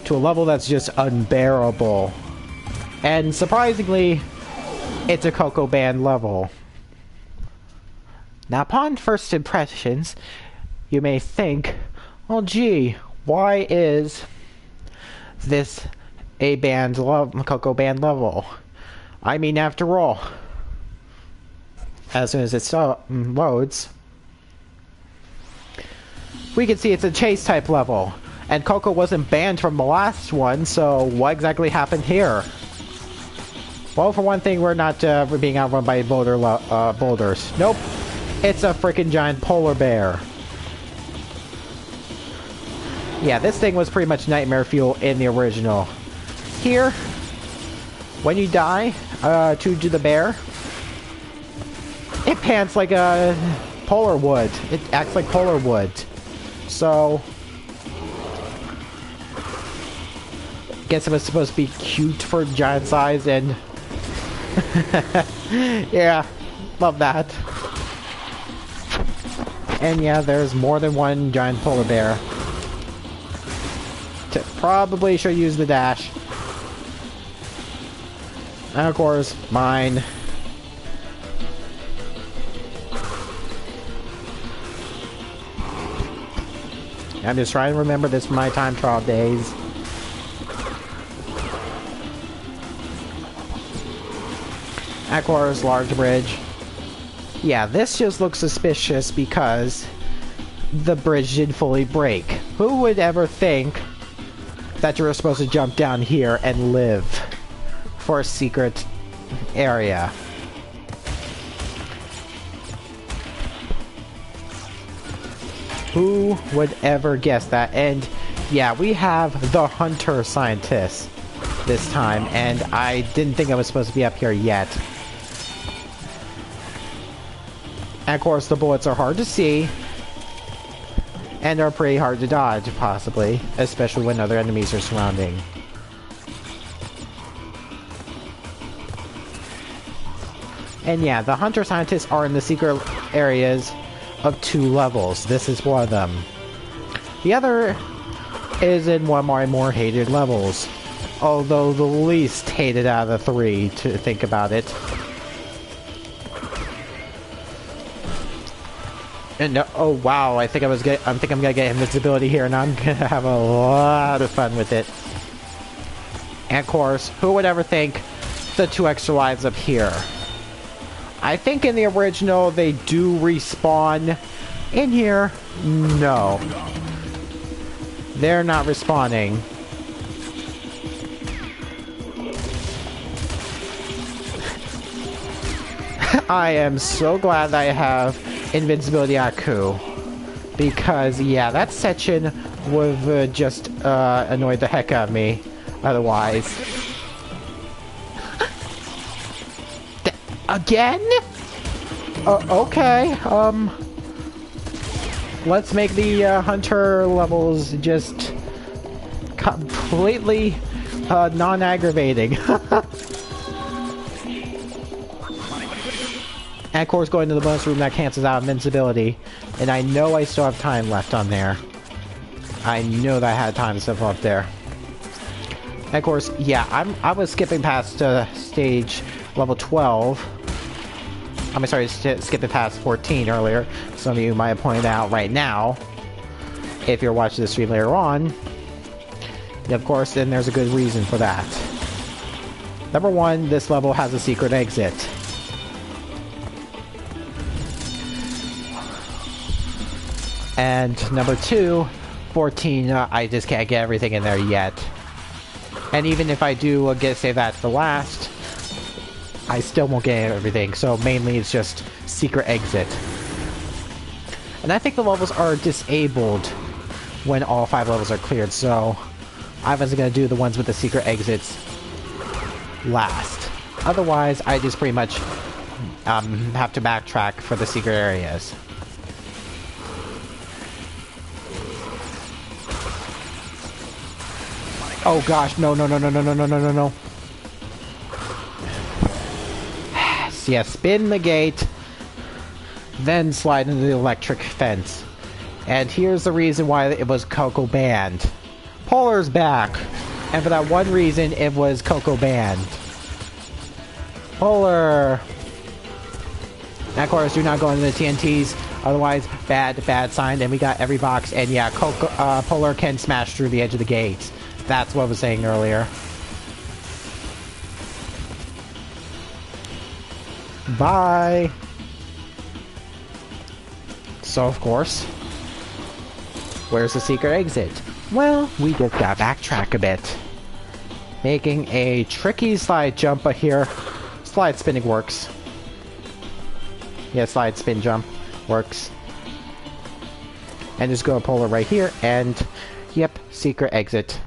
to a level that's just unbearable. And surprisingly, it's a Coco Band level. Now, upon first impressions, you may think, well, gee, why is this a Coco Band level? I mean, after all, as soon as it loads, we can see it's a chase type level. And Coco wasn't banned from the last one, so what exactly happened here? Well, for one thing, we're not being outrun by boulders. Nope. It's a freaking giant polar bear. Yeah, this thing was pretty much nightmare fuel in the original. Here, when you die to the bear, it pants like a polar wood. It acts like polar wood. So, guess it was supposed to be cute for giant size, and yeah, love that. And yeah, there's more than one giant polar bear. Probably should use the dash. And of course, mine. I'm just trying to remember this from my time trial days. Of course, large bridge. Yeah, this just looks suspicious because the bridge didn't fully break. Who would ever think that you were supposed to jump down here and live for a secret area? Who would ever guess that? And yeah, we have the hunter scientist this time, and I didn't think I was supposed to be up here yet. And of course, the bullets are hard to see, and they're pretty hard to dodge, possibly, especially when other enemies are surrounding. And yeah, the hunter scientists are in the secret areas of 2 levels. This is one of them. The other is in one of my more hated levels, although the least hated out of the 3, to think about it. And oh wow, I think I'm gonna get invincibility here, and I'm gonna have a lot of fun with it. And of course, who would ever think the 2 extra lives up here? I think in the original they do respawn. In here, no. They're not respawning. I am so glad that I have invincibility Aku, because yeah, that section would have just annoyed the heck out of me otherwise. Again? Okay, let's make the hunter levels just completely non-aggravating. And of course, going to the bonus room that cancels out invincibility. And I know I still have time left on there. I know that I had time stuff up there. And of course, yeah, I was skipping past stage level 12. I'm sorry, skipping past 14 earlier. Some of you might have pointed out right now, if you're watching the stream later on. And of course, then there's a good reason for that. Number 1, this level has a secret exit. And number 2, 14, I just can't get everything in there yet. And even if I do save that for last, I still won't get everything. So mainly it's just secret exit. And I think the levels are disabled when all 5 levels are cleared, so I wasn't going to do the ones with the secret exits last. Otherwise, I just pretty much have to backtrack for the secret areas. Oh gosh, no. course, yeah, spin the gate, then slide into the electric fence. And here's the reason why it was Coco banned. Polar's back, and for that one reason, it was Coco banned. Polar! And of course, do not go into the TNTs, otherwise, bad sign. And we got every box, and yeah, Polar can smash through the edge of the gate. That's what I was saying earlier. Bye! So, of course, where's the secret exit? Well, we just gotta backtrack a bit. Making a tricky slide jump here. Slide spinning works. Yeah, slide spin jump works. And just go Polar right here, and yep, secret exit.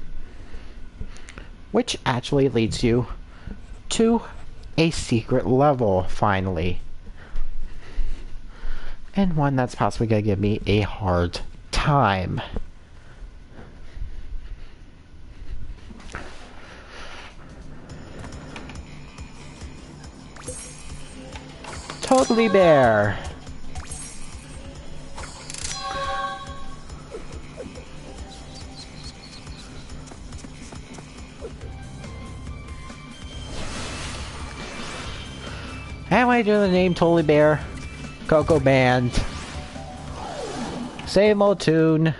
Which actually leads you to a secret level, finally. And one that's possibly gonna give me a hard time. Totally Bear. How do I do the name Totally Bear? Coco Band. Same old tune.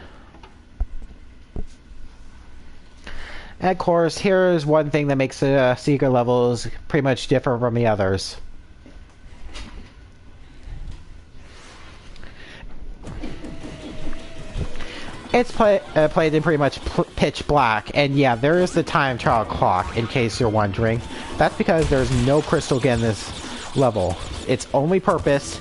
And of course, here's one thing that makes the secret levels pretty much different from the others. It's played in pretty much pitch black, and yeah, there is the time trial clock, in case you're wondering. That's because there's no crystal in this level. Its only purposes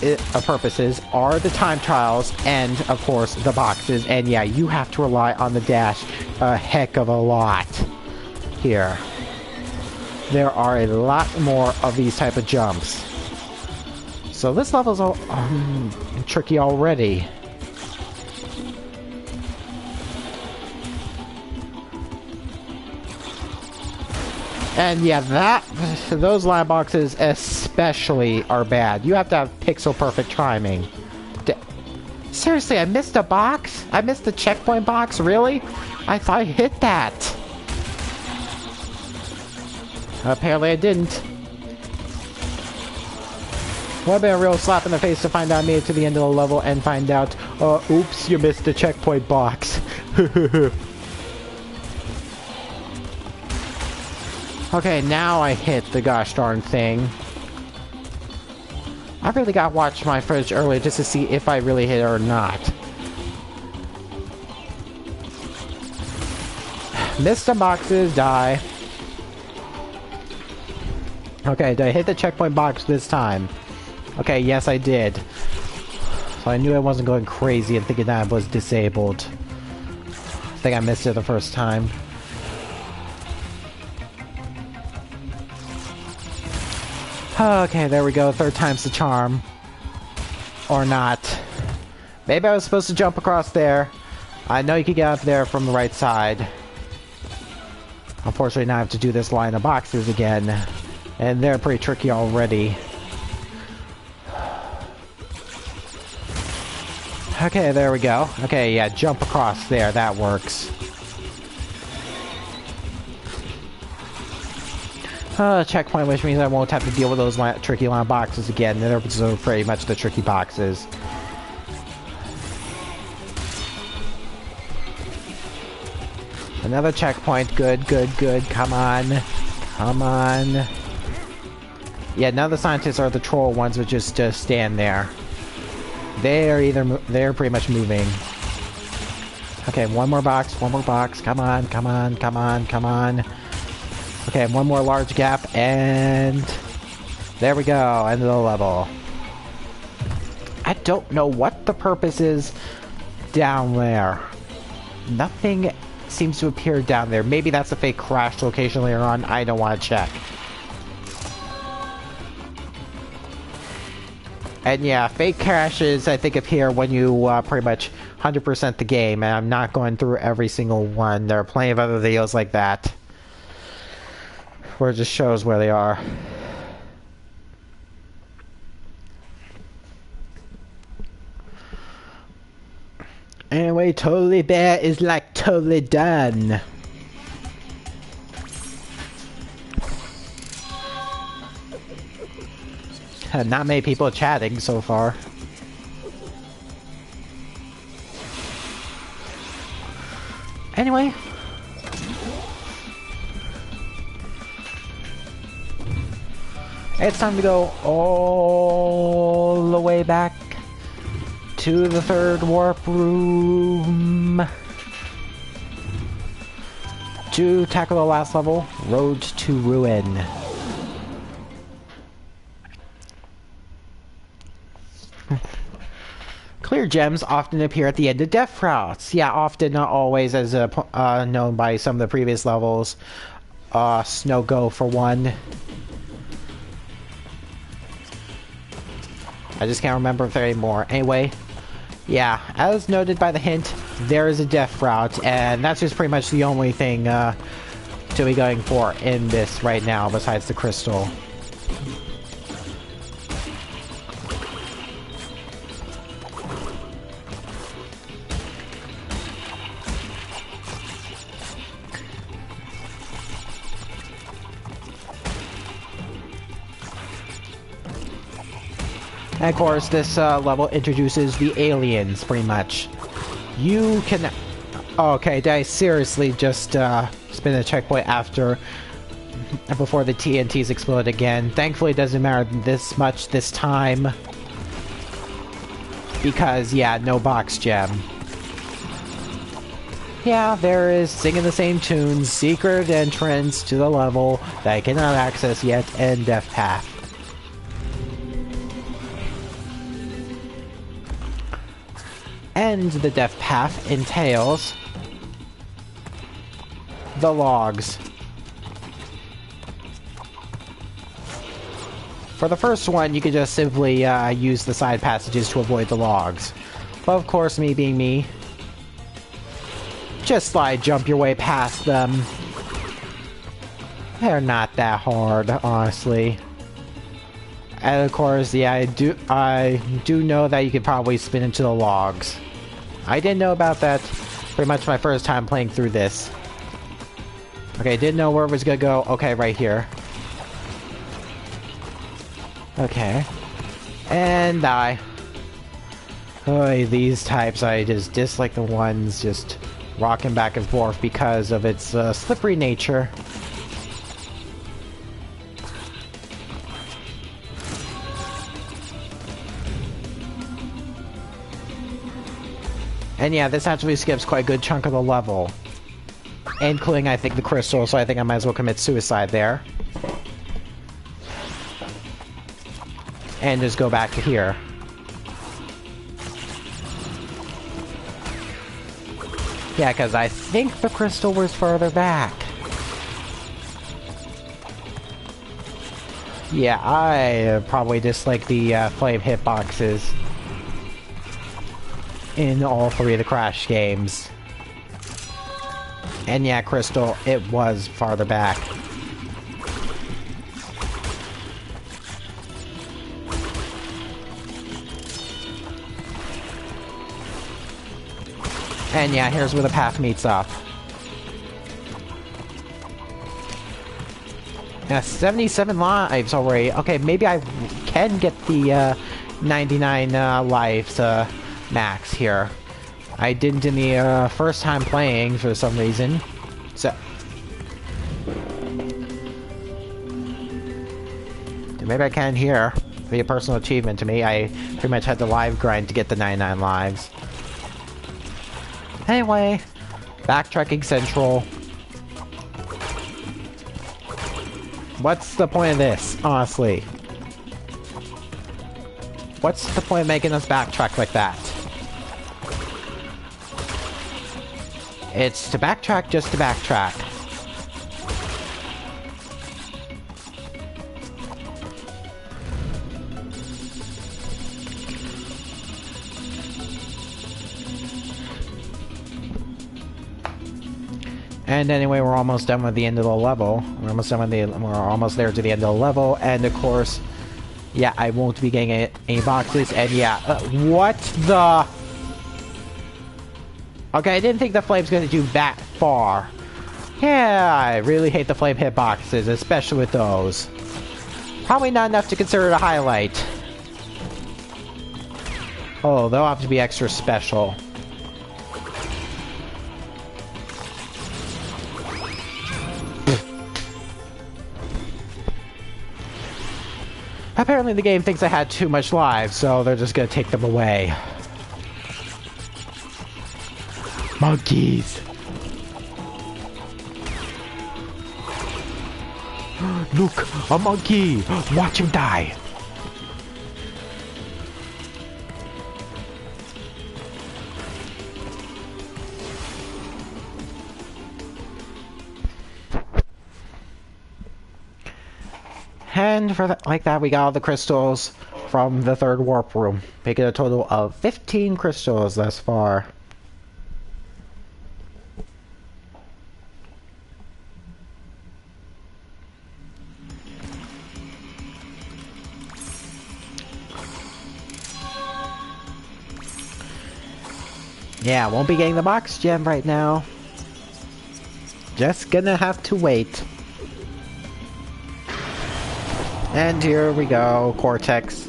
are the time trials and, of course, the boxes. And yeah, you have to rely on the dash a heck of a lot here. There are a lot more of these type of jumps. So this level's tricky already. And yeah, those line boxes especially are bad. You have to have pixel perfect timing. Seriously, I missed a box? I missed the checkpoint box? Really? I thought I hit that. Apparently I didn't. Would have been a real slap in the face to find out I made it to the end of the level and find out, oops, you missed the checkpoint box. Okay, now I hit the gosh darn thing. I really got to watch my footage earlier just to see if I really hit it or not. Missed the boxes, die. Okay, did I hit the checkpoint box this time? Okay, yes I did. So I knew I wasn't going crazy and thinking that was disabled. I think I missed it the first time. Okay, there we go. Third time's the charm. Or not. Maybe I was supposed to jump across there. I know you can get up there from the right side. Unfortunately, now I have to do this line of boxes again. And they're pretty tricky already. Okay, there we go. Okay, yeah, jump across there. That works. Checkpoint, which means I won't have to deal with those tricky line boxes again. Those are pretty much the tricky boxes. Another checkpoint. Good, good, good. Come on. Come on. Yeah, now the scientists are the troll ones, which just stand there. They're pretty much moving. Okay, one more box. One more box. Come on, come on, come on, come on. Okay, one more large gap, and there we go, end of the level. I don't know what the purpose is down there. Nothing seems to appear down there. Maybe that's a fake crash location later on. I don't want to check. And yeah, fake crashes, I think, appear when you pretty much 100% the game, and I'm not going through every single one. There are plenty of other videos like that, where it just shows where they are. Anyway, Totally Bear is like totally done. Not many people chatting so far. Anyway. It's time to go all the way back to the third warp room to tackle the last level, Road to Ruin. Clear gems often appear at the end of death routes. Yeah, often, not always, as known by some of the previous levels. Snow Go for one. I just can't remember if there are any more. Anyway, yeah, as noted by the hint, there is a death route, and that's just pretty much the only thing to be going for in this right now, besides the crystal. And of course, this level introduces the aliens, pretty much. You can... Okay, did I seriously just spin a checkpoint before the TNTs explode again? Thankfully, it doesn't matter this much this time. Because, yeah, no box gem. Yeah, there is singing the same tunes, secret entrance to the level that I cannot access yet, and Death Path. And the death path entails the logs. For the first one, you can just simply use the side passages to avoid the logs. But of course, me being me, just jump your way past them. They're not that hard, honestly. And of course, yeah, I do know that you could probably spin into the logs. I didn't know about that pretty much my first time playing through this. Okay, didn't know where it was gonna go. Okay, right here. Okay. And die. Oh, these types, I just dislike the ones just rocking back and forth because of its slippery nature. And yeah, this actually skips quite a good chunk of the level. Including, I think, the crystal, so I think I might as well commit suicide there. And just go back to here. Yeah, because I think the crystal was further back. Yeah, I probably dislike the flame hitboxes in all three of the Crash games. And yeah, Crystal, it was farther back. And yeah, here's where the path meets up. Yeah, 77 lives already. Okay, maybe I can get the 99 lives max here. I didn't in the first time playing for some reason. So maybe I can here. Be a personal achievement to me. I pretty much had to live grind to get the 99 lives. Anyway, backtracking central. What's the point of this, honestly? What's the point of making us backtrack like that? It's to backtrack just to backtrack. And anyway, we're almost done with the end of the level. We're almost there to the end of the level, and of course, yeah, I won't be getting any boxes, and yeah, what the... Okay, I didn't think the flame's gonna do that far. Yeah, I really hate the flame hitboxes, especially with those. Probably not enough to consider it a highlight. Oh, they'll have to be extra special. Apparently the game thinks I had too much lives, so they're just gonna take them away. Monkeys! Look, a monkey! Watch him die! And for that, like that, we got all the crystals from the third warp room, making a total of 15 crystals thus far. Yeah, won't be getting the box gem right now. Just gonna have to wait. And here we go, Cortex.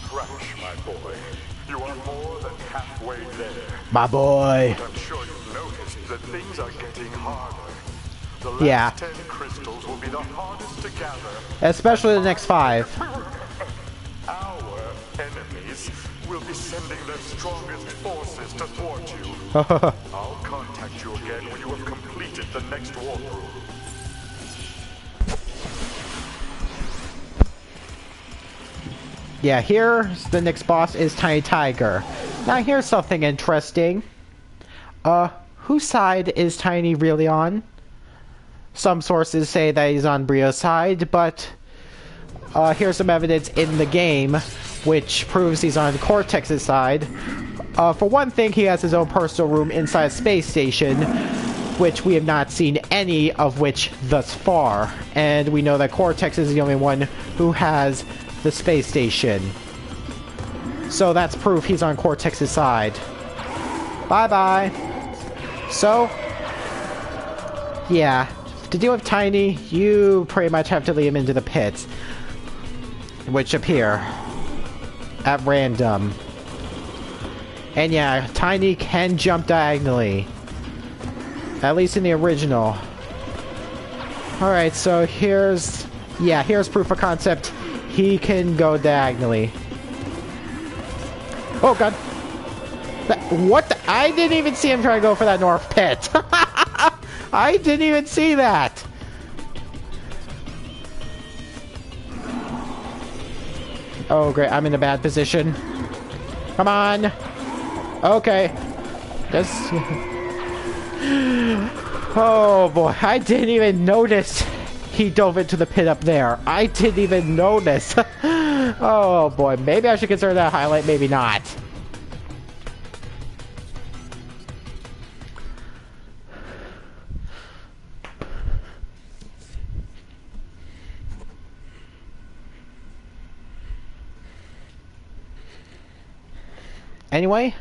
Crash, my boy. You are more than halfway there. My boy. I'm sure you've noticed that things are getting harder. The last Yeah. 10 crystals will be the hardest to gather. Especially the next 5. Our enemies will be sending their strongest forces to thwart you. I'll contact you again when you have completed the next warp room. Yeah, here's the next boss is Tiny Tiger. Now here's something interesting. Whose side is Tiny really on? Some sources say that he's on Brio's side, but here's some evidence in the game which proves he's on Cortex's side. For one thing, he has his own personal room inside a space station, which we have not seen any of which thus far. And we know that Cortex is the only one who has the space station. So that's proof he's on Cortex's side. Bye-bye. So, yeah, to deal with Tiny, you pretty much have to lead him into the pits, which appear at random. And yeah, Tiny can jump diagonally. At least in the original. Alright, so here's proof of concept. He can go diagonally. Oh god. What the? I didn't even see him try to go for that north pit. I didn't even see that. Oh great, I'm in a bad position. Come on. Okay. Just... Oh boy, I didn't even notice he dove into the pit up there. I didn't even notice. Oh boy, maybe I should consider that a highlight, maybe not. Anyway,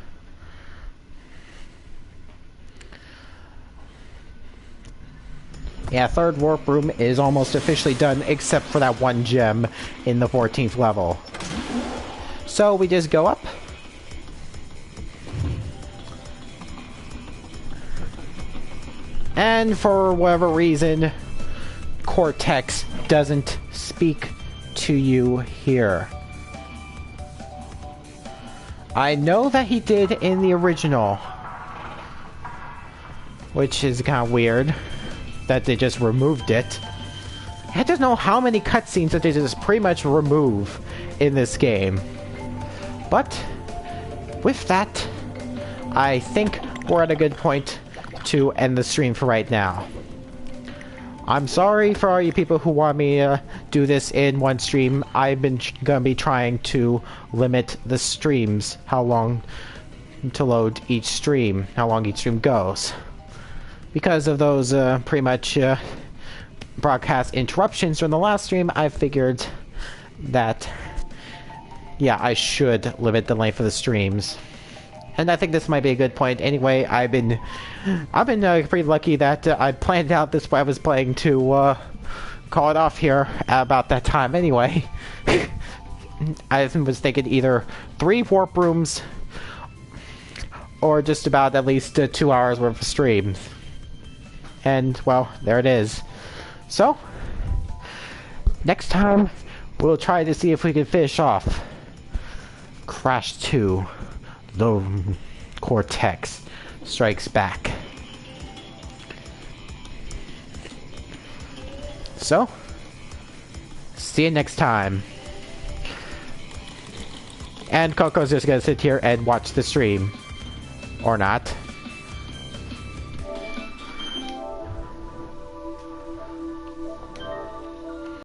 yeah, third warp room is almost officially done, except for that one gem in the 14th level. So we just go up. And for whatever reason, Cortex doesn't speak to you here. I know that he did in the original, which is kind of weird that they just removed it. I don't know how many cutscenes that they just pretty much remove in this game. But with that, I think we're at a good point to end the stream for right now. I'm sorry for all you people who want me to do this in one stream. I've been gonna be trying to limit the streams, how long to load each stream, how long each stream goes. Because of those pretty much broadcast interruptions during the last stream, I figured that, yeah, I should limit the length of the streams. And I think this might be a good point. Anyway, I've been pretty lucky that I planned out this way I was playing to call it off here at about that time. Anyway, I was thinking either 3 warp rooms or just about at least 2 hours worth of streams. And well, there it is. So next time we'll try to see if we can finish off Crash 2. The Cortex Strikes Back. So, see you next time. And Coco's just gonna sit here and watch the stream. Or not.